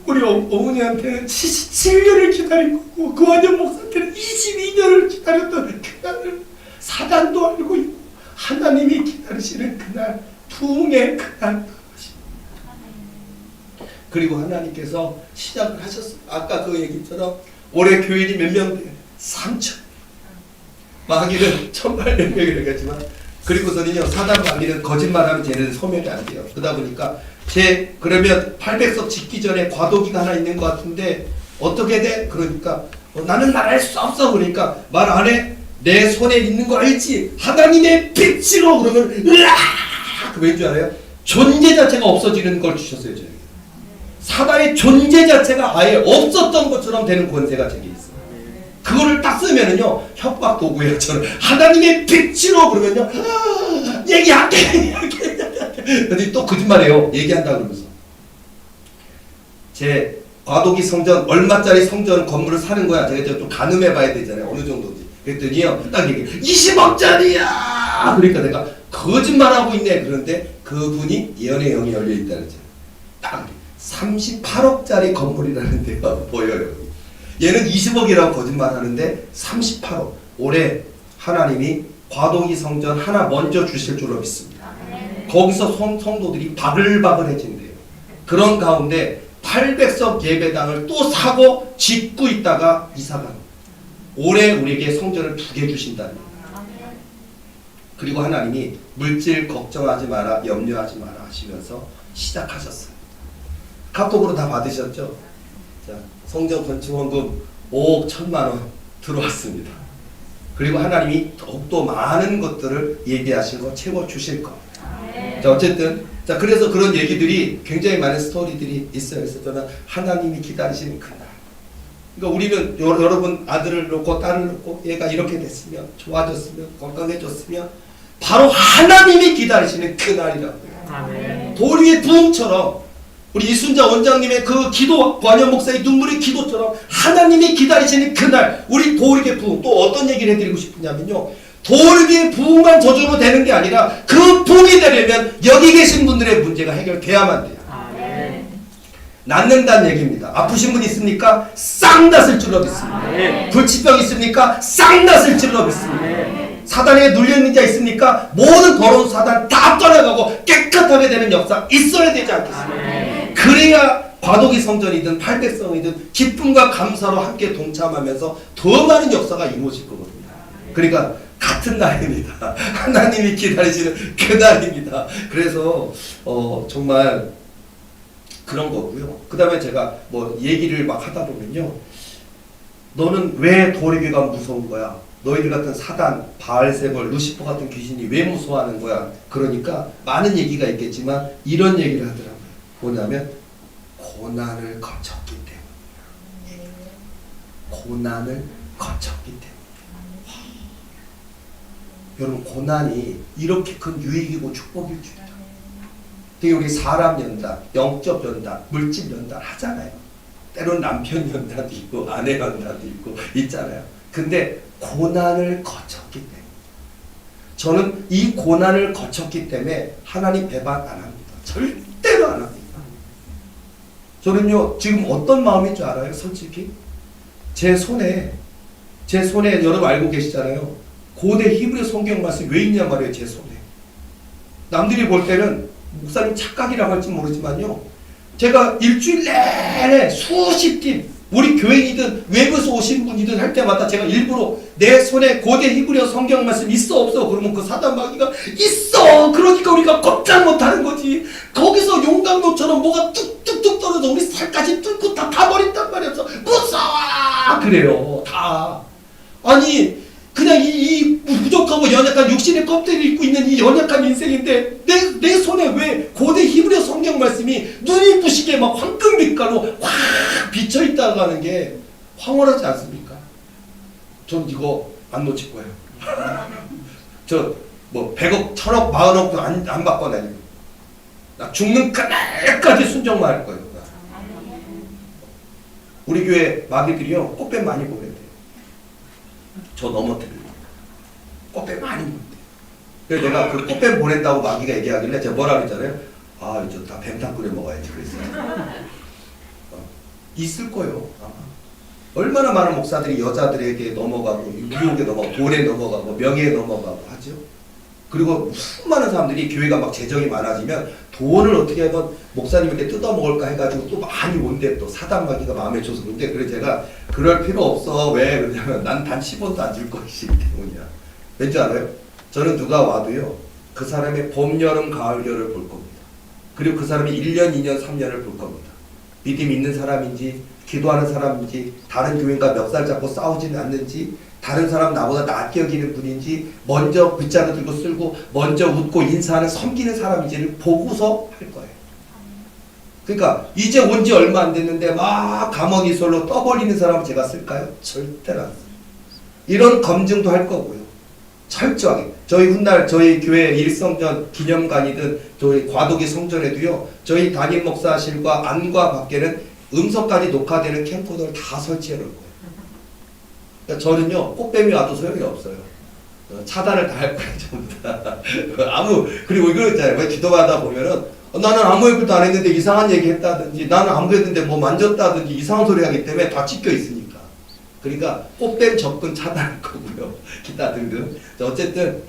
Speaker 1: 우리 어머니한테는 77년을 기다린 거고 구한현 목사한테는 22년을 기다렸던 그날을 사단도 알고 있고 하나님이 기다리시는 그날 부흥의 그날 그리고 하나님께서 시작을 하셨어요. 아까 그 얘기처럼 올해 교인이 몇 명 돼요? 3천. 마귀는 1,800명이라고 했지만 그리고서는요 사단 마귀는 거짓말하면 쟤는 소멸이 안 돼요. 그러다 보니까 그러면 800석 짓기 전에 과도기가 하나 있는 것 같은데 어떻게 돼? 그러니까 나는 말할 수 없어. 그러니까 말 안 해? 내 손에 있는 거 알지? 하나님의 빛으로 그러면 으아! 그 왠 줄 알아요? 존재 자체가 없어지는 걸 주셨어요. 저에게. 사단의 존재 자체가 아예 없었던 것처럼 되는 권세가 제게 있어요. 그거를 딱 쓰면은요 협박 도구예요. 저는 하나님의 빛으로 그러면요 얘기할게. 근데 또 거짓말해요. 얘기한다 그러면서 제 과도기 성전 얼마짜리 성전 건물을 사는 거야. 제가 좀 가늠해봐야 되잖아요. 어느 정도인지. 그랬더니요 딱 얘기해 20억짜리야. 그러니까 내가 거짓말하고 있네. 그런데 그분이 예언의 영이 열려있다는 거죠. 딱 38억짜리 건물이라는 데가 보여요. 얘는 20억이라고 거짓말하는데 38억. 올해 하나님이 과도기 성전 하나 먼저 주실 줄로 믿습니다. 거기서 성도들이 바글바글해진대요. 그런 가운데 800석 예배당을 또 사고 짓고 있다가 이사갑니다. 올해 우리에게 성전을 2개 주신다는 거예요. 그리고 하나님이 물질 걱정하지 마라, 염려하지 마라 하시면서 시작하셨어요. 카톡으로 다 받으셨죠? 자, 성전 건축원금 5억 1천만 원 들어왔습니다. 그리고 하나님이 더욱더 많은 것들을 예비하신 거 채워주실 겁니다. 자, 어쨌든 자, 그래서 그런 얘기들이 굉장히 많은 스토리들이 있어요. 그래서 저는 하나님이 기다리시는 그날. 그러니까 우리는 여러분 아들을 놓고 딸을 놓고 얘가 이렇게 됐으면, 좋아졌으면, 건강해졌으면 바로 하나님이 기다리시는 그날이라고요. 돌 위의 부흥처럼 우리 이순자 원장님의 그 기도, 관현 목사의 눈물의 기도처럼 하나님이 기다리시는 그날 우리 돌에게 부흥. 또 어떤 얘기를 해드리고 싶으냐면요, 돌에게 부흥만 저절로 되는 게 아니라 그 부흥이 되려면 여기 계신 분들의 문제가 해결돼야만 돼요. 낫는다는 얘기입니다. 아프신 분 있습니까? 싹 낫을 줄로 믿습니다. 불치병 있습니까? 싹 낫을 줄로 믿습니다. 사단에게 눌려있는 자 있습니까? 모든 더러운 사단 다 떠나가고 깨끗하게 되는 역사 있어야 되지 않겠습니까? 그래야 과도기 성전이든 800성이든 기쁨과 감사로 함께 동참하면서 더 많은 역사가 이루어질 거거든요. 그러니까 같은 날입니다. 하나님이 기다리시는 그 날입니다. 그래서 정말 그런 거고요. 그 다음에 제가 뭐 얘기를 막 하다 보면요, 너는 왜 도리교가 무서운 거야? 너희들 같은 사단, 바알세벌, 루시퍼 같은 귀신이 왜 무서워하는 거야? 그러니까 많은 얘기가 있겠지만 이런 얘기를 하더라고요. 뭐냐면 고난을 거쳤기 때문이야. 고난을 거쳤기 때문이야. 여러분, 고난이 이렇게 큰 유익이고 축복일 줄이야. 되게 우리 사람 연단, 영적 연단, 물질 연단 하잖아요. 때로는 남편 연단도 있고 아내 연단도 있고 있잖아요. 근데 고난을 거쳤기 때문에, 저는 이 고난을 거쳤기 때문에 하나님 배반 안 합니다. 절대로 안 합니다. 저는요, 지금 어떤 마음인 줄 알아요? 솔직히 제 손에 여러분 알고 계시잖아요. 고대 히브리 성경 말씀 왜 있냐 말이에요. 제 손에. 남들이 볼 때는 목사님 착각이라고 할지 모르지만요, 제가 일주일 내내 수십 팀, 우리 교회이든 외부에서 오신 분이든 할 때마다 제가 일부러 내 손에 고대 히브리어 성경 말씀 있어 없어 그러면 그 사단 마귀가 있어, 그러니까 우리가 꼼짝 못하는 거지. 거기서 용광로처럼 뭐가 뚝뚝뚝 떨어져 우리 살까지 뚫고 다 가버린단 말이야. 무서워 그래요. 다. 아니 그냥 이 부족하고 연약한 육신의 껍데기를 입고 있는 이 연약한 인생인데 내 손에 왜 고대 히브리어 성경 말씀이 눈이 부시게 막 황금 빛깔로 확 비쳐있다고 하는 게 황홀하지 않습니까? 전 이거 안 놓칠 거예요. 저 뭐 100억, 1000억, 40억도 안 바꿔내요. 나 죽는 그날까지 순종만 할 거예요. 우리 교회 마귀들이요, 꽃뱀 많이 보낸대요. 저 넘어뜨려요. 꽃뱀 많이 보낸대요. 그래서 내가 그 꽃뱀 보낸다고 마귀가 얘기하길래 제가 뭐라 그랬잖아요. 아, 이제 다 뱀탕 끓여 먹어야지 그랬어요. 있을 거예요. 아마. 얼마나 많은 목사들이 여자들에게 넘어가고 유혹에 넘어가고 돈에 넘어가고 명예에 넘어가고 하죠. 그리고 수많은 사람들이 교회가 막 재정이 많아지면 돈을 어떻게 하면 목사님에게 뜯어먹을까 해가지고 또 많이 온대. 또 사단 마귀가 마음에 줘서 그런데, 그래서 제가 그럴 필요 없어. 왜 그러냐면 난 단 10원도 안 줄 것이기 때문이야. 왠지 알아요? 저는 누가 와도요, 그 사람의 봄, 여름, 가을, 겨울을 볼 겁니다. 그리고 그 사람이 1년, 2년, 3년을 볼 겁니다. 믿음 있는 사람인지, 기도하는 사람인지, 다른 교인과 멱살 잡고 싸우지는 않는지, 다른 사람 나보다 낫게 여기는 분인지, 먼저 빗자루 들고 쓸고 먼저 웃고 인사하는 섬기는 사람인지를 보고서 할 거예요. 그러니까 이제 온 지 얼마 안 됐는데 막 감언이설로 떠벌리는 사람을 제가 쓸까요? 절대로 안 써요. 이런 검증도 할 거고요. 철저하게. 저희 훗날 저희 교회 일성전 기념관이든 저희 과도기 성전에도요, 저희 담임 목사실과 안과 밖에는 음성까지 녹화되는 캠코더를 다 설치해 놓을 거예요. 그러니까 저는요, 꽃뱀이 와도 소용이 없어요. 차단을 다 할 거예요, 전부 다. 그리고 이거 있잖아요. 왜 기도하다 보면은, 나는 아무 얘기도 안 했는데 이상한 얘기 했다든지, 나는 아무 했는데 뭐 만졌다든지 이상한 소리 하기 때문에 다 찍혀 있으니까. 그러니까 꽃뱀 접근 차단할 거고요. 기타 등등. 어쨌든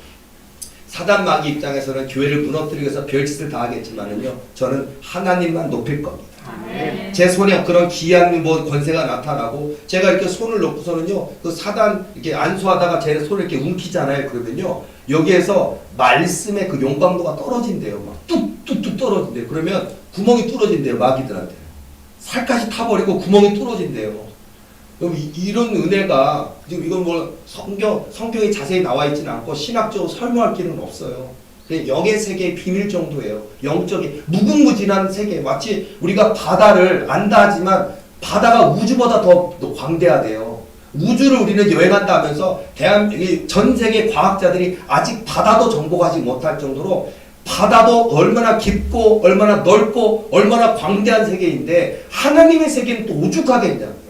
Speaker 1: 사단 마귀 입장에서는 교회를 무너뜨리기 위해서 별짓을 다 하겠지만은요, 저는 하나님만 높일 겁니다.
Speaker 2: 아멘.
Speaker 1: 제 손에 그런 기한 뭐 권세가 나타나고, 제가 이렇게 손을 놓고서는요, 그 사단 이렇게 안수하다가 제 손을 이렇게 움키잖아요. 그러면요, 여기에서 말씀의 그 용광도가 떨어진대요. 막 뚝뚝뚝 떨어진대요. 그러면 구멍이 뚫어진대요. 마귀들한테. 살갗이 타버리고 구멍이 뚫어진대요. 이런 은혜가, 지금 이건 뭐 성경이 자세히 나와 있지는 않고 신학적으로 설명할 길은 없어요. 그냥 영의 세계의 비밀 정도예요. 영적인 무궁무진한 세계. 마치 우리가 바다를 안다 하지만 바다가 우주보다 더 광대하대요. 우주를 우리는 여행한다 하면서 전 세계 과학자들이 아직 바다도 정복하지 못할 정도로, 바다도 얼마나 깊고 얼마나 넓고 얼마나 광대한 세계인데, 하나님의 세계는 또 오죽하게 있냐고요.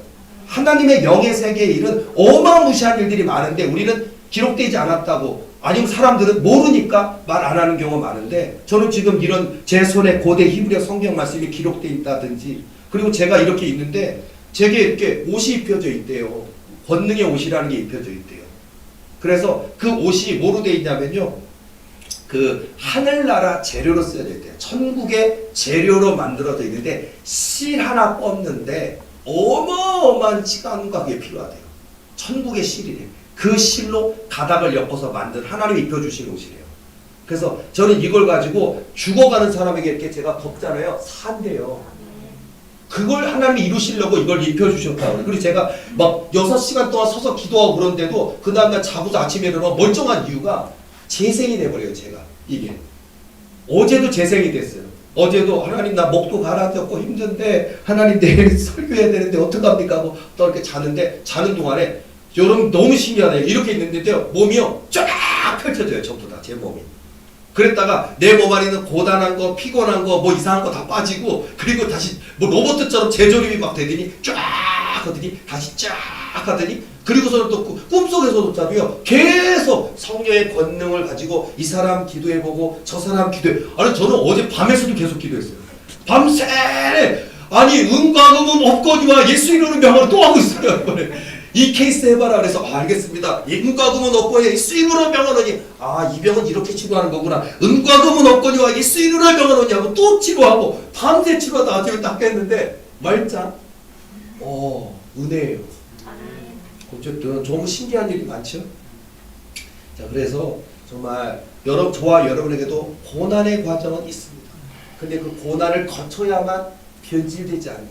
Speaker 1: 하나님의 영의 세계에 이른 어마무시한 일들이 많은데 우리는 기록되지 않았다고, 아니면 사람들은 모르니까 말 안 하는 경우가 많은데, 저는 지금 이런 제 손에 고대 히브리어 성경 말씀이 기록되어 있다든지, 그리고 제가 이렇게 있는데 제게 이렇게 옷이 입혀져 있대요. 권능의 옷이라는 게 입혀져 있대요. 그래서 그 옷이 뭐로 되어 있냐면요, 그 하늘나라 재료로 쓰여져 있대요. 천국의 재료로 만들어져 있는데 실 하나 뽑는데 어마어마한 시간과 그게 필요하대요. 천국의 실이래. 그 실로 가닥을 엮어서 만든, 하나님이 입혀주신 옷이래요. 그래서 저는 이걸 가지고 죽어가는 사람에게 이렇게 제가 덮잖아요. 산대요. 그걸 하나님이 이루시려고 이걸 입혀주셨다고. 그리고 제가 막 6시간 동안 서서 기도하고 그런데도 그 다음날 자고서 아침에 일어나 멀쩡한 이유가 재생이 돼버려요. 제가 이게 어제도 재생이 됐어요. 어제도 하나님 나 목도 가라앉았고 힘든데 하나님 내일 설교해야 되는데 어떡합니까 하고 또 이렇게 자는데, 자는 동안에 여러분 너무 신기하네요. 이렇게 있는데요, 몸이요 쫙 펼쳐져요. 전부 다 제 몸이. 그랬다가 내 몸 안에 있는 고단한 거, 피곤한 거, 뭐 이상한 거 다 빠지고, 그리고 다시 뭐 로봇처럼 재조립이 막 되더니 쫙 하더니 다시 쫙 하더니, 그리고서는 또 꿈속에서도 자고요, 계속 성령의 권능을 가지고 이 사람 기도해보고 저 사람 기도해. 아니 저는 어제 밤에서도 계속 기도했어요. 밤새. 아니 은과 금은 없거니와 예수 이름으로 명하러 또 하고 있어요. 이번에 이 케이스 해봐라 그래서 알겠습니다. 은과 금은 없고 예수 이름으로 명하노니, 이 병은 이렇게 치료하는 거구나. 은과 금은 없거니와 예수 이름으로 명하노니 하고 또 치료하고 밤새 치료하다 아침에 딱 깼는데 말짱. 은혜예요. 어쨌든 너무 신기한 일이 많죠. 자, 그래서 정말 저와 여러분에게도 고난의 과정은 있습니다. 근데 그 고난을 거쳐야만 변질되지 않는,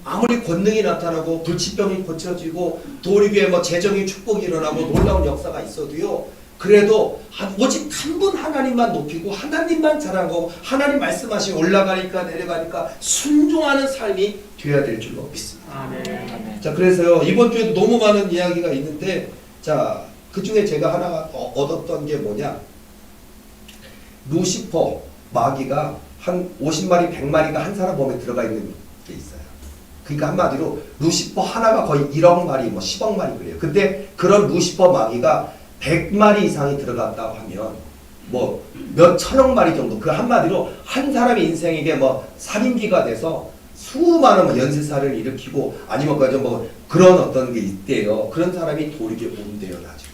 Speaker 1: 아무리 권능이 나타나고 불치병이 고쳐지고 도리교에 뭐 재정의 축복이 일어나고 놀라운 역사가 있어도요, 그래도 오직 한 분 하나님만 높이고 하나님만 자랑하고 하나님 말씀하시고 올라가니까 내려가니까 순종하는 삶이 되어야 될 줄로 믿습니다.
Speaker 2: 아멘.
Speaker 1: 자, 그래서요, 이번 주에도 너무 많은 이야기가 있는데, 자, 그 중에 제가 하나 얻었던 게 뭐냐, 루시퍼 마귀가 한 50마리 100마리가 한 사람 몸에 들어가 있는 게 있어요. 그러니까 한마디로 루시퍼 하나가 거의 1억 마리, 뭐 10억 마리 그래요. 근데 그런 루시퍼 마귀가 100마리 이상이 들어갔다고 하면 뭐 몇 천억 마리 정도, 그 한마디로 한 사람의 인생에게 뭐 살인기가 돼서 수많은 뭐 연쇄살을 일으키고, 아니면 뭐 그런 어떤 게 있대요. 그런 사람이 도리게 온대요. 나중에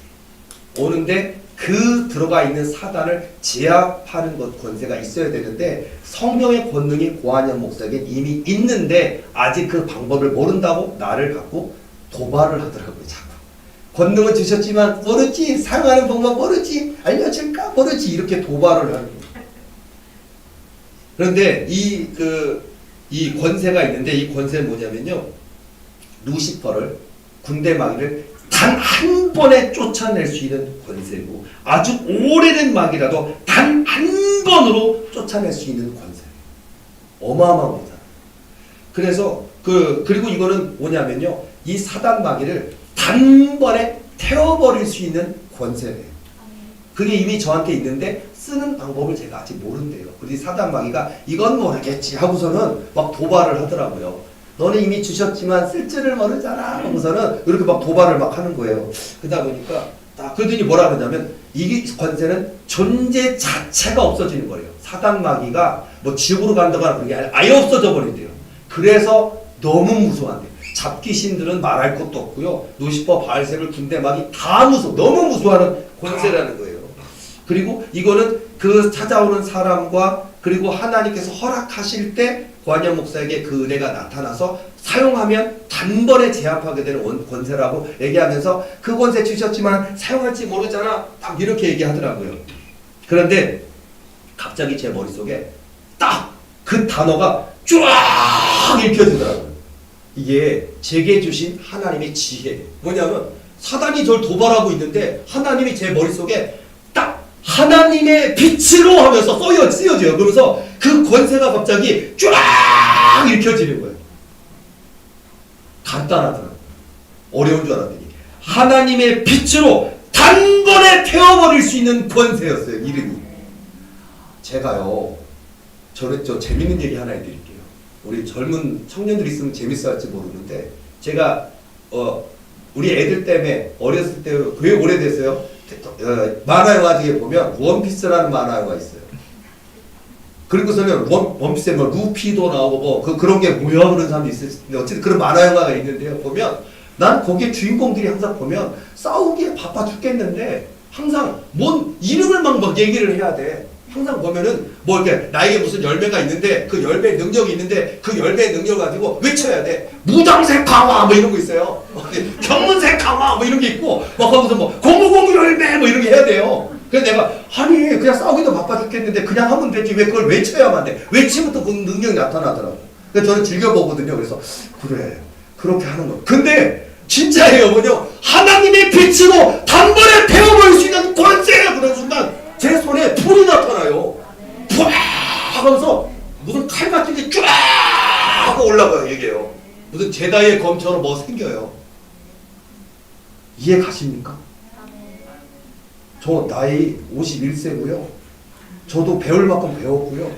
Speaker 1: 오는데 그 들어가 있는 사단을 제압하는 것 권세가 있어야 되는데, 성령의 권능이 고한영 목사에게 이미 있는데 아직 그 방법을 모른다고 나를 갖고 도발을 하더라고요. 자꾸 권능은 주셨지만 모르지, 사용하는 방법 모르지, 알려줄까 모르지, 이렇게 도발을 하는 거예요. 그런데 이 권세가 있는데, 이 권세는 뭐냐면요, 루시퍼를, 군대 마귀를 단 한 번에 쫓아낼 수 있는 권세고, 아주 오래된 마귀라도 단 한 번으로 쫓아낼 수 있는 권세. 어마어마한 거잖아요. 그래서 그리고 이거는 뭐냐면요, 이 사단 마귀를 단번에 태워버릴 수 있는 권세래요. 그게 이미 저한테 있는데 쓰는 방법을 제가 아직 모른대요. 그래서 사단 마귀가 이건 모르겠지 하고서는 막 도발을 하더라고요. 너는 이미 주셨지만 쓸 줄을 모르잖아 하고서는 이렇게 막 도발을 막 하는 거예요. 그러다 보니까 그러더니 뭐라 그러냐면, 이 권세는 존재 자체가 없어지는 거예요. 사단 마귀가 뭐 지옥으로 간다거나 그런 게 아니라 아예 없어져 버린대요. 그래서 너무 무서워한대요. 잡귀신들은 말할 것도 없고요. 루시퍼, 바알세불, 군대마귀 다 너무 무서워하는 권세라는 거예요. 그리고 이거는 그 찾아오는 사람과 그리고 하나님께서 허락하실 때 고한영 목사에게 그 은혜가 나타나서 사용하면 단번에 제압하게 되는 권세라고 얘기하면서 그 권세 주셨지만 사용할지 모르잖아. 딱 이렇게 얘기하더라고요. 그런데 갑자기 제 머릿속에 딱 그 단어가 쫙 읽혀지더라고요. 이게 제게 주신 하나님의 지혜. 뭐냐면 사단이 저를 도발하고 있는데 하나님이 제 머릿속에 딱 하나님의 빛으로 하면서 쓰여져요. 그러면서 그 권세가 갑자기 쫙 읽혀지는 거예요. 간단하더라고요. 어려운 줄 알았더니 하나님의 빛으로 단번에 태워버릴 수 있는 권세였어요. 이름이. 제가요, 저는 재밌는 얘기 하나 해드릴게요. 우리 젊은 청년들이 있으면 재밌어 할지 모르는데, 제가 우리 애들 때문에 어렸을 때 꽤 오래됐어요. 만화 영화 중에 보면 원피스라는 만화 영화 있어요. 그리고서는 원피스에 뭐 루피도 나오고 그런 게 뭐야 그런 사람도 있을 텐데, 어쨌든 그런 만화 영화가 있는데요. 보면 난 거기에 주인공들이 항상 보면 싸우기에 바빠 죽겠는데 항상 뭔 이름을 막 얘기를 해야 돼. 항상 보면은 뭐 이렇게 나에게 무슨 열매가 있는데 그 열매 능력이 있는데 그 열매의 능력을 가지고 외쳐야 돼. 무당색 강화 뭐 이런 거 있어요. 경문색 강화 뭐 이런 게 있고 막 거기서 뭐 고무고무 열매 뭐 이런 게 해야 돼요. 그래서 내가 아니 그냥 싸우기도 바빠 죽겠는데 그냥 하면 되지 왜 그걸 외쳐야만 돼. 외치면 또 그 능력이 나타나더라고. 그래서 저는 즐겨보거든요. 그래서 그래 그렇게 하는 거. 근데 진짜예요. 뭐냐 하나님의 빛으로 단번에 태워버릴 수 있는 권세가 그런 순간 제 손에 불이 나타나요. 푸악 하면서 무슨 칼 같은 게 쫙 하고 올라가요. 이게요. 무슨 제다의 검처럼 뭐 생겨요. 이해 가십니까? 저 나이 51세고요. 저도 배울 만큼 배웠고요.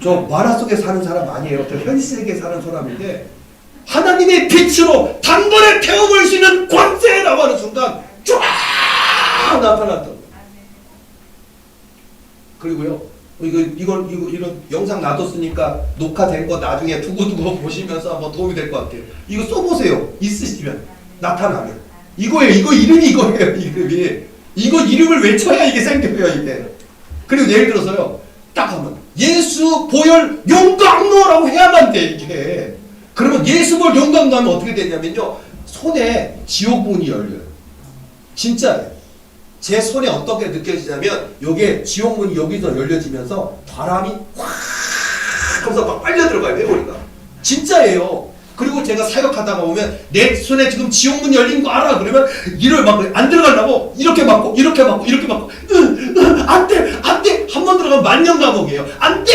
Speaker 1: 저 만화 속에 사는 사람 아니에요. 저 현실세계에 사는 사람인데 하나님의 빛으로 단번에 태워버릴 수 있는 권세라고 하는 순간 쫙 나타났던. 그리고요, 이런 영상 놔뒀으니까 녹화된 거 나중에 두고두고 보시면서 한번 도움이 될 것 같아요. 이거 써보세요. 있으시면. 나타나면. 이거예요. 이거 이름이 이거예요. 이름이. 이거 이름을 외쳐야 이게 생겨요. 이게. 그리고 예를 들어서요. 딱 하면 예수 보혈 용광로라고 해야만 돼. 이게. 그러면 예수 보혈 용광로 하면 어떻게 되냐면요. 손에 지옥문이 열려요. 진짜예요. 제 손에 어떻게 느껴지냐면 요게 지옥문이 여기서 열려지면서 바람이 확 하면서 막 빨려 들어가요. 회오리가. 진짜예요. 그리고 제가 사역하다가 보면 내 손에 지금 지옥문이 열린 거 알아? 그러면 이를 막 안 들어가려고 이렇게 막고 이렇게 막고 이렇게 막고 안돼 안돼 한 번 들어가면 만년 감옥이에요. 안돼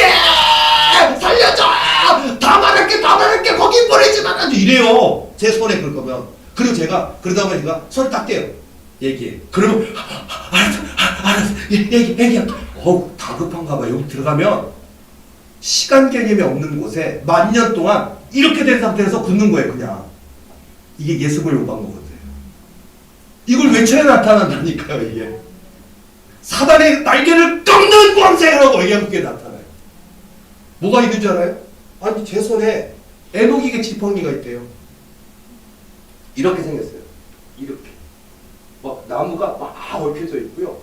Speaker 1: 살려줘 다 말할게 거기 보내지 말아 이래요. 제 손에 그럴 거면. 그리고 제가 그러다 보면 제가 손을 딱 떼요. 얘기해. 그러면 알았어. 얘기해. 다급한가 봐. 여기 들어가면 시간 개념이 없는 곳에 만년 동안 이렇게 된 상태에서 굳는 거예요. 그냥. 이게 예수보혈 용광로거든요. 이걸 외쳐야 나타난다니까요. 이게. 사단의 날개를 꺾는 권세라고 얘기하면 그게 나타나요. 뭐가 있는 줄 알아요? 아니 제 손에 에녹이게 지팡이가 있대요. 이렇게 생겼어요. 이렇게. 막 나무가 막 얽혀져 있고요.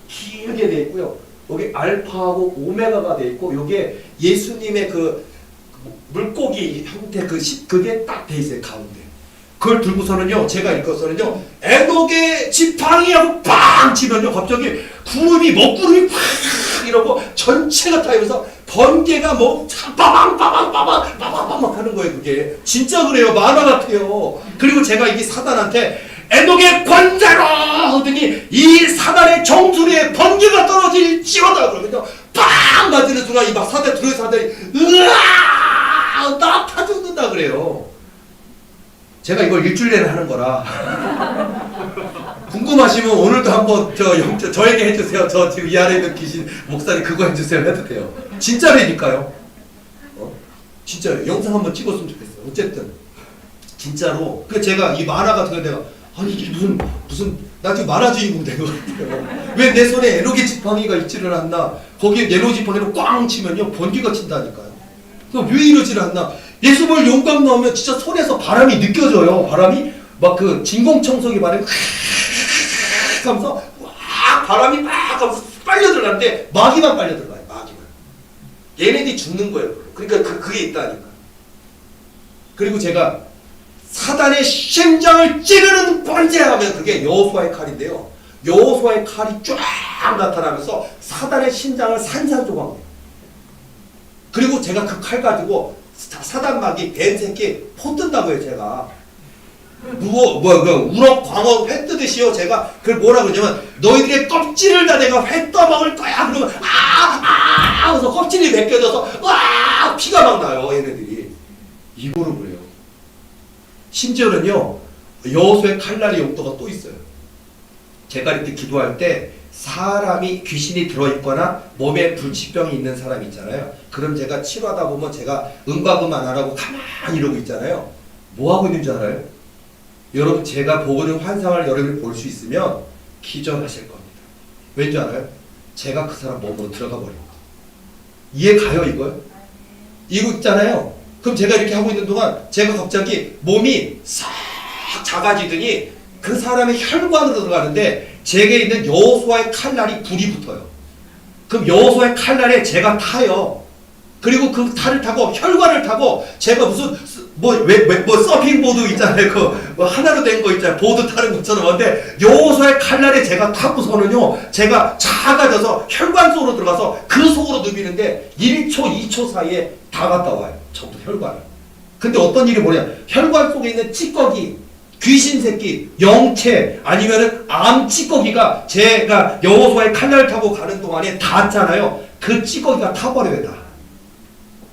Speaker 1: 길게 돼 있고요. 여기 알파하고 오메가가 돼 있고 여기에 예수님의 그 물고기 형태 그게 딱 돼 있어요. 가운데. 그걸 들고서는요. 제가 읽어서는요. 에녹의 지팡이하고 빵 치면요. 갑자기 구름이 먹구름이 팍 이러고 전체가 타면서 번개가 뭐 빠방빠방빠방빠방빠방 하는 거예요. 그게. 진짜 그래요. 만화 같아요. 그리고 제가 이게 사단한테 에녹의 권세로 하더니 이 사단의 정수리에 번개가 떨어질지어다 그러면요 빵 맞는 순간 이 막 사단 들어있는 사단이 으아 나 타 죽는다 그래요. 제가 이걸 일주일 내내 하는 거라 궁금하시면 오늘도 한번 저에게 해주세요. 저 지금 이 아래에 있는 귀신 목사님 그거 해주세요 해도 돼요. 진짜라니까요. 진짜 영상 한번 찍었으면 좋겠어요. 어쨌든 진짜로 그 제가 이 만화 같은 거 내가 아니 이게 무슨 나 지금 만화 주인공 된 것 같아요. 왜 내 손에 에녹의 지팡이가 있지를 않나. 거기에 에녹 지팡이로 꽝 치면요 번개가 친다니까요. 그럼 왜 이러지를 않나. 예수 볼 영광 나오면 진짜 손에서 바람이 느껴져요. 바람이 막 그 진공청소기 바람이 하면서 막 바람이 막 하면서 빨려 들어가는데 마귀만 빨려 들어가요. 마귀만. 얘네들이 죽는 거예요. 그러니까 그게 있다니까. 그리고 제가 사단의 심장을 찌르는 번제하면 그게 여호수아의 칼인데요. 여호수아의 칼이 쫙 나타나면서 사단의 심장을 산산조각해요. 그리고 제가 그 칼 가지고 사단마귀 뱀 새끼 포 뜬다고 해요. 제가 우럭 광어 회 뜨듯이요. 제가 그걸 뭐라 그러냐면 너희들의 껍질을 다 내가 회 떠먹을 거야. 그러면 하면서 껍질이 벗겨져서 와 피가 막 나요. 얘네들이 입으로 그래요. 심지어는요 여호수아의 칼날의 용도가 또 있어요. 제가 이렇게 기도할 때 사람이 귀신이 들어있거나 몸에 불치병이 있는 사람이 있잖아요. 그럼 제가 치료하다 보면 제가 음과금 안 하라고 가만히 이러고 있잖아요. 뭐 하고 있는 줄 알아요? 여러분 제가 보고 있는 환상을 여러분이 볼 수 있으면 기절하실 겁니다. 왠지 알아요? 제가 그 사람 몸으로 들어가 버립니다. 이해 가요 이걸? 이거 있잖아요. 그럼 제가 이렇게 하고 있는 동안 제가 갑자기 몸이 싹 작아지더니 그 사람의 혈관으로 들어가는데 제게 있는 여호수아의 칼날이 불이 붙어요. 그럼 여호수아의 칼날에 제가 타요. 그리고 그 탈을 타고 혈관을 타고 제가 무슨 서핑 보드 있잖아요. 그 하나로 된 거 있잖아요. 보드 타는 것처럼. 근데 여호수아의 칼날에 제가 타고서는요 제가 작아져서 혈관 속으로 들어가서 그 속으로 누비는데 1초 2초 사이에 다 갔다 와요. 전부 혈관을. 근데 어떤 일이 뭐냐, 혈관 속에 있는 찌꺼기, 귀신 새끼, 영체 아니면은 암 찌꺼기가 제가 여호수아의 칼날을 타고 가는 동안에 닿았잖아요. 그 찌꺼기가 타버려요 다.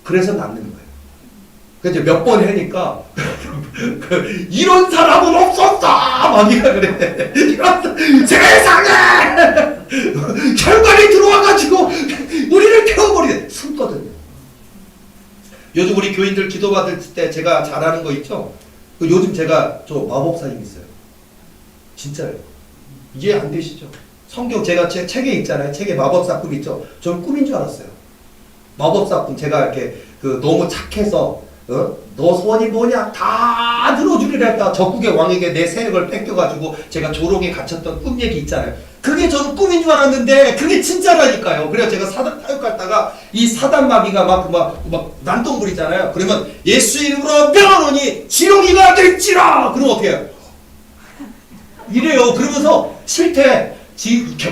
Speaker 1: 그래서 낫는 거예요. 그래서 몇 번 하니까 이런 사람은 없었어! 마귀가 그래. 세상에! 혈관이 들어와가지고 우리를 태워버리네. 숨거든요. 요즘 우리 교인들 기도받을 때 제가 잘하는 거 있죠? 요즘 제가 저 마법사님 있어요. 진짜요. 이해 안 되시죠? 성경 제가 제 책에 있잖아요. 책에 마법사 꿈 있죠? 저는 꿈인 줄 알았어요. 마법사 꿈 제가 이렇게 너무 착해서 너 소원이 뭐냐? 다 들어주리라 했다. 적국의 왕에게 내 세력을 뺏겨가지고 제가 조롱에 갇혔던 꿈 얘기 있잖아요. 그게 저는 꿈인 줄 알았는데 그게 진짜라니까요. 그래서 제가 사단 타육갔다가 이 사단 마귀가 막 난동 부리잖아요. 그러면 예수 이름으로 명하노니 지렁이가 될지라. 그러면 어떻게 해요? 이래요. 그러면서 실태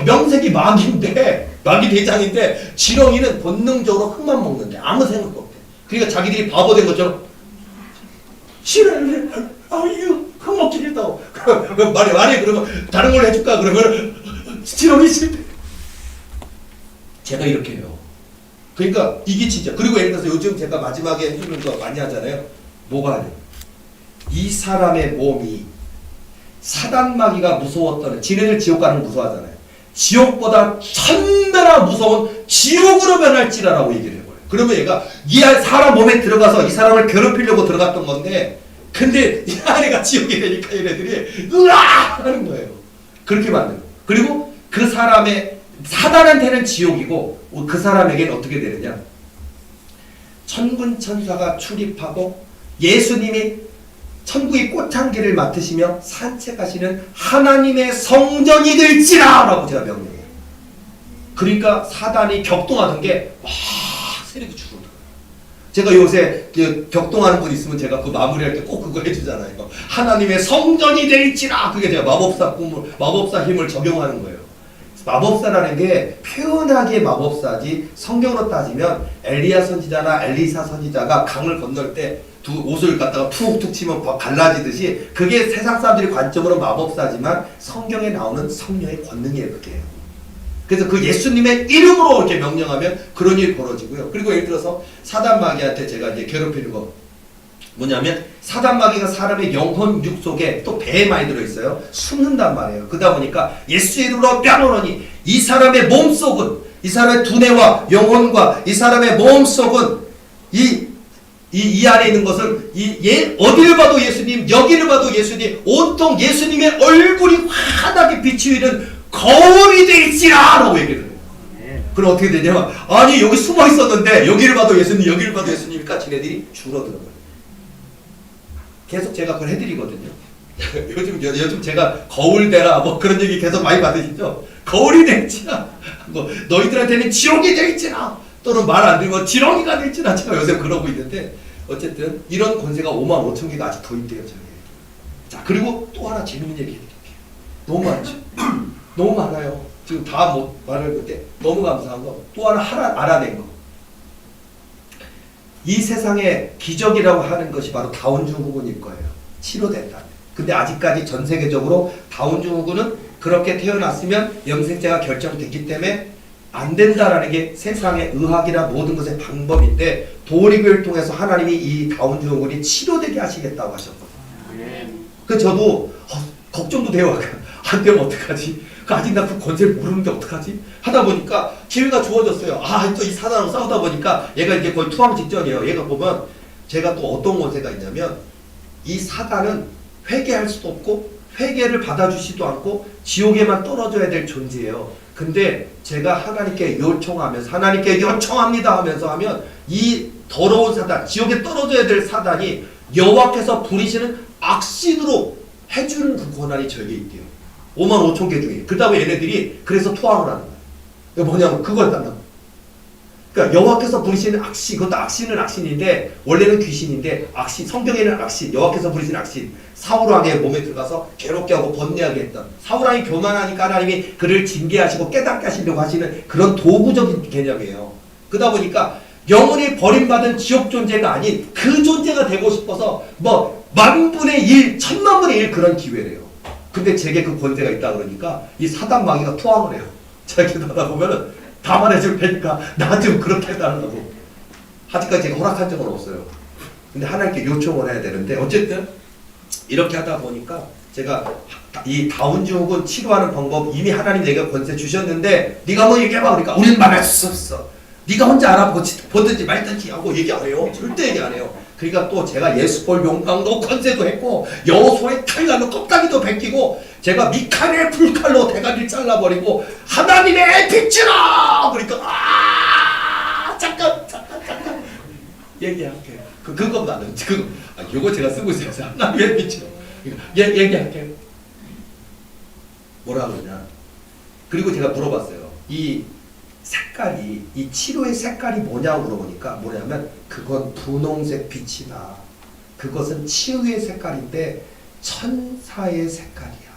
Speaker 1: 명색이 마귀인데 마귀 대장인데 지렁이는 본능적으로 흙만 먹는데 아무 생각도 없대. 그러니까 자기들이 바보 된 것처럼 싫어 아유 흙 먹기 싫다고. 그럼 말해 그러면 다른 걸 해줄까? 그러면 지렁이 싫대. 제가 이렇게 해요. 그러니까 이게 진짜. 그리고 예를 들어서 요즘 제가 마지막에 해주는 거 많이 하잖아요. 뭐가 아니에요? 이 사람의 몸이 사단마귀가 무서웠던, 지네들 지옥 가는 거 무서워하잖아요. 지옥보다 1000배나 무서운 지옥으로 변할지라라고 얘기를 해버려요. 그러면 얘가 이 사람 몸에 들어가서 이 사람을 괴롭히려고 들어갔던 건데, 근데 이 안에가 지옥이 되니까 얘네들이 으아! 하는 거예요. 그렇게 만드는 거예요. 그리고 그 사람의 사단한테는 지옥이고 그 사람에게는 어떻게 되느냐, 천군천사가 출입하고 예수님이 천국의 꽃향기를 맡으시며 산책하시는 하나님의 성전이 될지라 라고 제가 명령해요. 그러니까 사단이 격동하던 게 와 세력이 줄어들어요. 제가 요새 격동하는 분 있으면 제가 그 마무리할 때 꼭 그거 해주잖아요. 하나님의 성전이 될지라. 그게 제가 마법사 힘을 적용하는 거예요. 마법사라는 게 표현하기에 마법사지, 성경으로 따지면 엘리야 선지자나 엘리사 선지자가 강을 건널 때 두 옷을 갖다가 툭툭 치면 갈라지듯이, 그게 세상 사람들의 관점으로 마법사지만 성경에 나오는 성령의 권능이에요. 그게. 그래서 그 예수님의 이름으로 이렇게 명령하면 그런 일이 벌어지고요. 그리고 예를 들어서 사단마귀한테 제가 이제 괴롭히는 거 뭐냐면, 사단마귀가 사람의 영혼 육 속에 또 배에 많이 들어있어요. 숨는단 말이에요. 그러다 보니까 예수의 이름으로 뺨오노니 이 사람의 몸속은, 이 사람의 두뇌와 영혼과 이 사람의 몸속은 이 안에 있는 것을 어디를 봐도 예수님, 여기를 봐도 예수님, 온통 예수님의 얼굴이 환하게 비추이는 거울이 될지라 라고 얘기를 해요. 그럼 어떻게 되냐면, 아니 여기 숨어 있었는데 여기를 봐도 예수님, 여기를 봐도 예수님이니까 지네들이 줄어드는 거예요. 계속 제가 그걸 해드리거든요. 요즘 제가 거울대라 뭐 그런 얘기 계속 많이 받으시죠? 거울이 될지나 뭐 너희들한테는 지옥이 될지나 또는 말 안 들으면 지렁이가 될지나 제가 요새 그러고 있는데 어쨌든 이런 권세가 5만 5천 개가 아직 도입돼요. 저에게. 자, 그리고 또 하나 재밌는 얘기 해드릴게요. 너무 많죠? 너무 많아요. 지금 다 못 말할 건데 너무 감사한 거 또 하나 알아낸 거. 이 세상의 기적이라고 하는 것이 바로 다운 증후군일 거예요. 치료된다. 근데 아직까지 전 세계적으로 다운 증후군은 그렇게 태어났으면 염색체가 결정됐기 때문에 안 된다라는 게 세상의 의학이나 모든 것의 방법인데 도리교를 통해서 하나님이 이 다운 증후군이 치료되게 하시겠다고 하셨거든요. 그 저도 걱정도 돼요. 안 되면 어떡하지? 아직 나 그 권세를 모르는데 어떡하지? 하다 보니까 기회가 주어졌어요. 또 이 사단하고 싸우다 보니까 얘가 이제 거의 투항 직전이에요. 얘가 보면 제가 또 어떤 권세가 있냐면 이 사단은 회개할 수도 없고 회개를 받아주지도 않고 지옥에만 떨어져야 될 존재예요. 근데 제가 하나님께 요청하면서 하나님께 요청합니다 하면서 하면 이 더러운 사단, 지옥에 떨어져야 될 사단이 여호와께서 부리시는 악신으로 해주는 그 권한이 저에게 있대요. 5만 5천 개 중에. 그 다음에 얘네들이 그래서 투항을 하는 거예요. 이거 뭐냐면 그걸 딴다. 그러니까 여호와께서 부리시는 악신, 그것도 악신은 악신인데 원래는 귀신인데 악신, 성경에는 악신, 여호와께서 부리시는 악신. 사울왕의 몸에 들어가서 괴롭게 하고 번뇌하게 했던 사울왕이 교만하니까 하나님이 그를 징계하시고 깨닫게 하시려고 하시는 그런 도구적인 개념이에요. 그러다 보니까 영원히 버림받은 지옥 존재가 아닌 그 존재가 되고 싶어서 뭐 만분의 1, 천만분의 1 그런 기회래요. 근데 제게 그 권세가 있다 그러니까 이 사단 마귀가 투항을 해요. 제가 기도하다 보면은 다 말해줄 테니까 나 좀 그렇게 해달라고. 아직까지 제가 허락한 적은 없어요. 근데 하나님께 요청을 해야 되는데 어쨌든 이렇게 하다 보니까 제가 이 다운 증후군 치료하는 방법 이미 하나님 내가 권세 주셨는데 네가 뭐 얘기해봐. 그러니까 우리는 말할 수 없어. 네가 혼자 알아보든지 말든지 하고 얘기 안 해요. 절대 얘기 안 해요. 그러니까 또 제가 예수볼 용광도 권세도 했고 여호수아의 칼날로 껍데기도 벗기고 제가 미카엘의 불칼로 대가리를 잘라버리고 하나님의 빛이라 그러니까 잠깐 얘기할게요. 그것만은 요거 제가 쓰고 있어요. 하나님의 빛이라 얘기할게요. 뭐라 그러냐. 그리고 제가 물어봤어요. 이 색깔이 이 치료의 색깔이 뭐냐고 물어보니까 뭐냐면 그건 분홍색 빛이다. 그것은 치유의 색깔인데 천사의 색깔이야.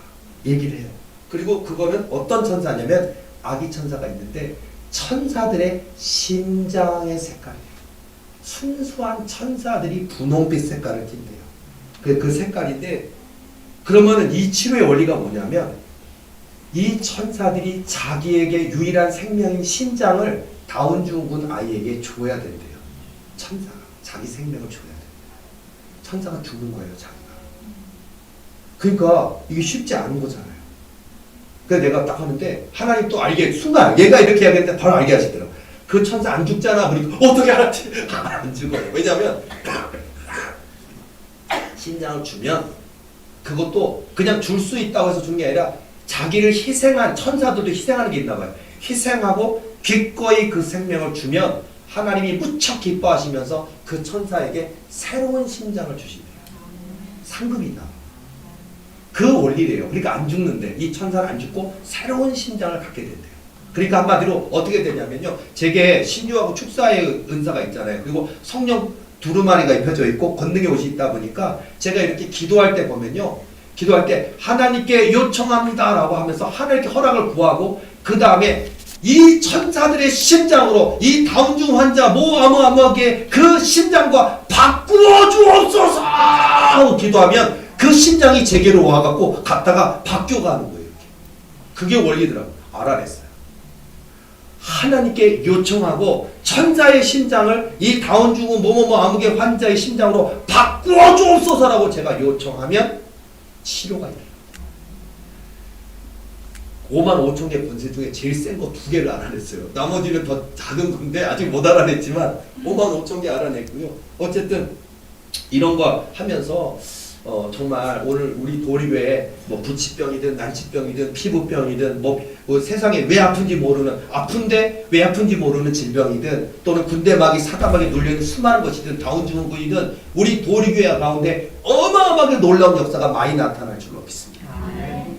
Speaker 1: 얘기를 해요. 그리고 그거는 어떤 천사냐면 아기 천사가 있는데 천사들의 심장의 색깔이에요. 순수한 천사들이 분홍빛 색깔을 띈대요. 그 색깔인데 그러면은 이 치료의 원리가 뭐냐면 이 천사들이 자기에게 유일한 생명인 심장을 다운 증후군 아이에게 줘야 된대요. 천사가 자기 생명을 줘야 돼요. 천사가 죽는 거예요, 자기가. 그러니까 이게 쉽지 않은 거잖아요. 그래서 내가 딱 하는데 하나님 또 알게 순간 얘가 이렇게 해야겠는데 바로 알게 하시더라고. 그 천사 안 죽잖아. 그러니까 어떻게 알았지? 안 죽어요. 왜냐하면 심장을 주면 그것도 그냥 줄 수 있다고 해서 주는 게 아니라 자기를 희생한 천사들도 희생하는 게 있나 봐요. 희생하고 기꺼이 그 생명을 주면 하나님이 무척 기뻐하시면서 그 천사에게 새로운 심장을 주신대요. 상급이 있나 봐요. 그 원리래요. 그러니까 안 죽는데 이 천사는 안 죽고 새로운 심장을 갖게 된대요. 그러니까 한마디로 어떻게 되냐면요. 제게 신유하고 축사의 은사가 있잖아요. 그리고 성령 두루마리가 입혀져 있고 권능의 옷이 있다 보니까 제가 이렇게 기도할 때 보면요. 기도할 때 하나님께 요청합니다 라고 하면서 하나님께 허락을 구하고 그 다음에 이 천사들의 심장으로 이 다운증 환자 아무하게 그 심장과 바꾸어 주옵소서 하고 기도하면 그 심장이 제게로 와갖고 갔다가 바뀌어가는 거예요. 이렇게. 그게 원리더라고요. 알아냈어요. 하나님께 요청하고 천사의 심장을 이 다운증후 아무개 환자의 심장으로 바꾸어 주옵소서라고 제가 요청하면 치료가 돼요. 5만 5천 개 권세 중에 제일 센 거 2개를 알아냈어요. 나머지는 더 작은 건데 아직 못 알아냈지만 5만 5천 개 알아냈고요. 어쨌든 이런 거 하면서 정말 오늘 우리 도리교회 뭐 부치병이든 난치병이든 피부병이든 뭐 세상에 왜 아픈지 모르는 아픈데 왜 아픈지 모르는 질병이든 또는 군대막이 사단막이 눌려있는 수많은 것이든 다운증후군이든 우리 도리교회 가운데 어마어마한 어마어마하게 놀라운 역사가 많이 나타날 줄로 믿습니다.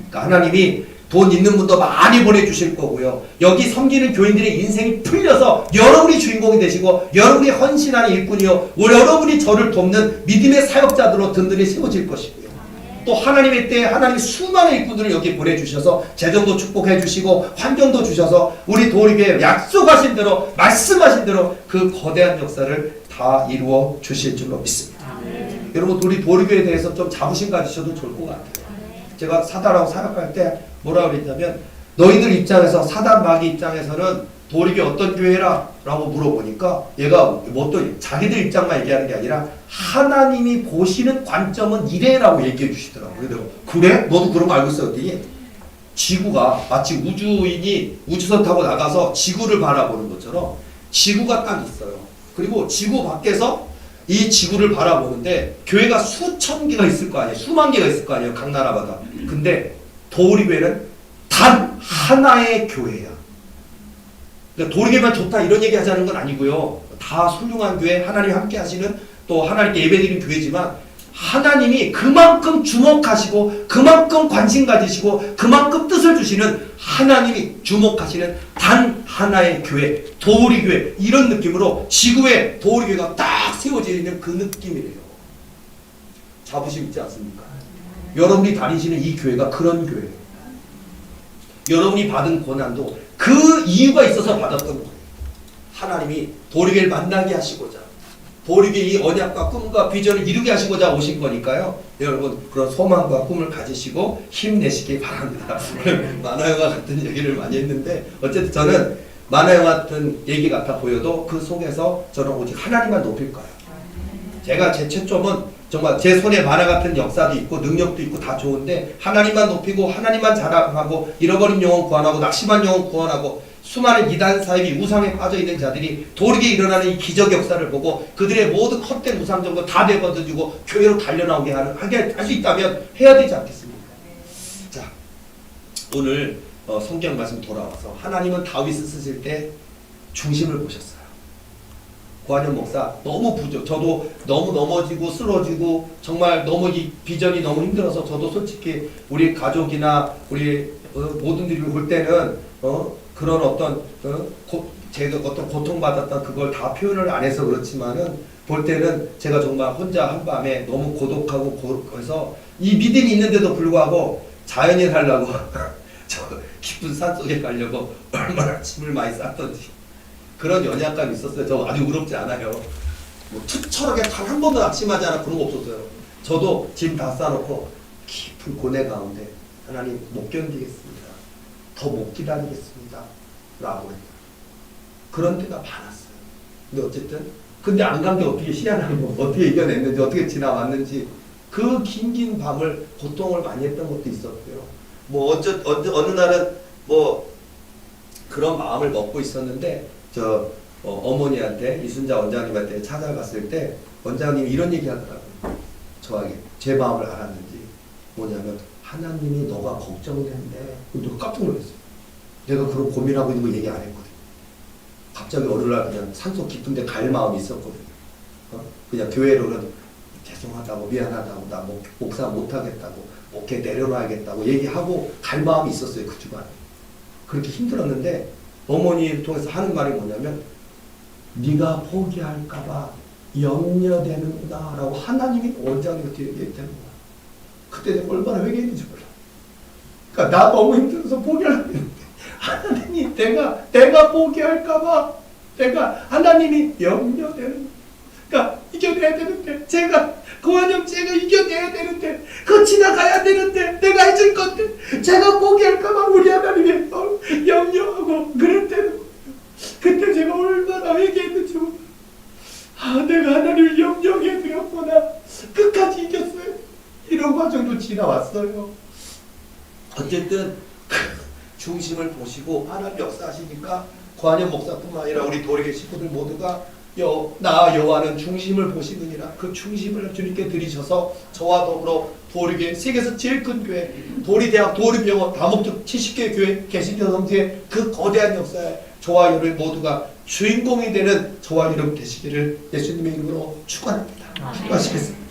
Speaker 1: 그러니까 하나님이 돈 있는 분도 많이 보내주실 거고요. 여기 섬기는 교인들의 인생이 풀려서 여러분이 주인공이 되시고 여러분이 헌신하는 일꾼이요 여러분이 저를 돕는 믿음의 사역자들로 든든히 세워질 것이고요. 또 하나님의 때에 하나님이 수많은 일꾼들을 여기 보내주셔서 재정도 축복해 주시고 환경도 주셔서 우리 도리교회 약속하신 대로 말씀하신 대로 그 거대한 역사를 다 이루어 주실 줄로 믿습니다. 여러분 우리 도리교회에 대해서 좀 자부심 가지셔도 좋을 것 같아요. 제가 사단하고 사역할 때 뭐라 그랬냐면 너희들 입장에서 사단 마귀 입장에서는 도리교회 어떤 교회라? 라고 물어보니까 얘가 뭐 또 자기들 입장만 얘기하는 게 아니라 하나님이 보시는 관점은 이래라고 얘기해 주시더라고요. 그래서 그래? 너도 그런 거 알고 있어? 그랬더니 지구가 마치 우주인이 우주선 타고 나가서 지구를 바라보는 것처럼 지구가 딱 있어요. 그리고 지구 밖에서 이 지구를 바라보는데 교회가 수천 개가 있을 거 아니에요. 수만 개가 있을 거 아니에요. 각 나라마다. 근데 도리교회는 단 하나의 교회야. 그러니까 도리교회만 좋다 이런 얘기 하자는 건 아니고요. 다 훌륭한 교회, 하나님 함께 하시는 또 하나님께 예배드리는 교회지만 하나님이 그만큼 주목하시고 그만큼 관심 가지시고 그만큼 뜻을 주시는 하나님이 주목하시는 단 하나의 교회, 도리교회 이런 느낌으로 지구에 도리교회가 딱 세워져 있는 그 느낌이래요. 자부심 있지 않습니까? 여러분이 다니시는 이 교회가 그런 교회예요. 여러분이 받은 고난도 그 이유가 있어서 받았던 거예요. 하나님이 도리교회를 만나게 하시고자 도리교회의 이 언약과 꿈과 비전을 이루게 하시고자 오신 거니까요. 여러분 그런 소망과 꿈을 가지시고 힘내시기 바랍니다. 만화영화 같은 얘기를 많이 했는데 어쨌든 저는 만화영화 같은 얘기 같아 보여도 그 속에서 저는 오직 하나님만 높일 거예요. 제가 제 최초는 정말 제 손에 만화 같은 역사도 있고 능력도 있고 다 좋은데 하나님만 높이고 하나님만 자랑하고 잃어버린 영혼 구원하고 낙심한 영혼 구원하고 수많은 이단 사입이 우상에 빠져있는 자들이 도리게 일어나는 이 기적 역사를 보고 그들의 모든 헛된 우상 정도 다 내버려두고 교회로 달려나오게 하게 할 수 있다면 해야 되지 않겠습니까? 자, 오늘 성경 말씀 돌아와서 하나님은 다윗을 쓰실 때 중심을 보셨어요. 고한영 목사 너무 부족. 저도 너무 넘어지고 쓰러지고 정말 너무 이 비전이 너무 힘들어서 저도 솔직히 우리 가족이나 우리 모든들이 볼 때는 그런 어떤 제가 어떤 고통받았던 그걸 다 표현을 안 해서 그렇지만은 볼 때는 제가 정말 혼자 한밤에 너무 고독하고 그래서 이 믿음이 있는데도 불구하고 자연인 하려고 저 깊은 산속에 가려고 얼마나 짐을 많이 쌌던지 그런 연약감이 있었어요. 저 아주 의롭지 않아요. 뭐 투철하게 단 한 번도 낙심하지 않아 그런 거 없었어요. 저도 짐 다 싸놓고 깊은 고뇌 가운데 하나님 못 견디겠습니다. 더 못 기다리겠습니다. 라고 했어요. 그런 때가 많았어요. 근데 어쨌든 근데 안 간 게 어떻게 희한한 거 어떻게 이겨냈는지 어떻게 지나왔는지 그 긴 밤을 고통을 많이 했던 것도 있었고요. 뭐 어느 날은 뭐 그런 마음을 먹고 있었는데 어머니한테 이순자 원장님한테 찾아갔을 때 원장님이 이런 얘기 하더라고요. 저에게 제 마음을 알았는지 뭐냐면 하나님이 너가 걱정된대. 누가 깜짝 놀랐어요. 내가 그런 고민하고 있는 거 얘기 안 했거든. 갑자기 어느 날 그냥 산속 깊은 데 갈 마음이 있었거든요. 그냥 교회로는 죄송하다고 미안하다고 나 목사 못하겠다고 목회 내려놔야겠다고 얘기하고 갈 마음이 있었어요. 그 주간에. 그렇게 힘들었는데 어머니를 통해서 하는 말이 뭐냐면 네가 포기할까봐 염려되는구나 라고 하나님이 원장님한테 얘기했다는 거야. 그때 내가 얼마나 회개했는지 몰라. 그러니까 나 너무 힘들어서 포기하려고 했는데 하나님이 내가 포기할까봐 하나님이 염려되는 거야. 그러니까 이겨내야 되는데 고한영 제가 이겨내야 되는데 그거 지나가야 되는데 내가 해줄 건데 제가 포기할까봐 우리 하나님이 염려하고 그랬다는 거예요. 그때 제가 얼마나 회개했는지 몰라. 내가 하나님을 염려해 드렸구나. 끝까지 이겼어요. 이런 과정도 지나왔어요. 어쨌든 중심을 보시고 하나님 역사하시니까 고한영 목사뿐만 아니라 우리 도리교회 식구들 모두가 나 여호와는 중심을 보시느니라. 그 중심을 주님께 드리셔서 저와 더불어 도리교회 세계에서 제일 큰 교회 도리대학 도리병원 다목적 70개 교회 개신교 성지의 그 거대한 역사에 저와 여러분 모두가 주인공이 되는 저와 여러분 되시기를 예수님의 이름으로 축원합니다. 축원하시겠습니다.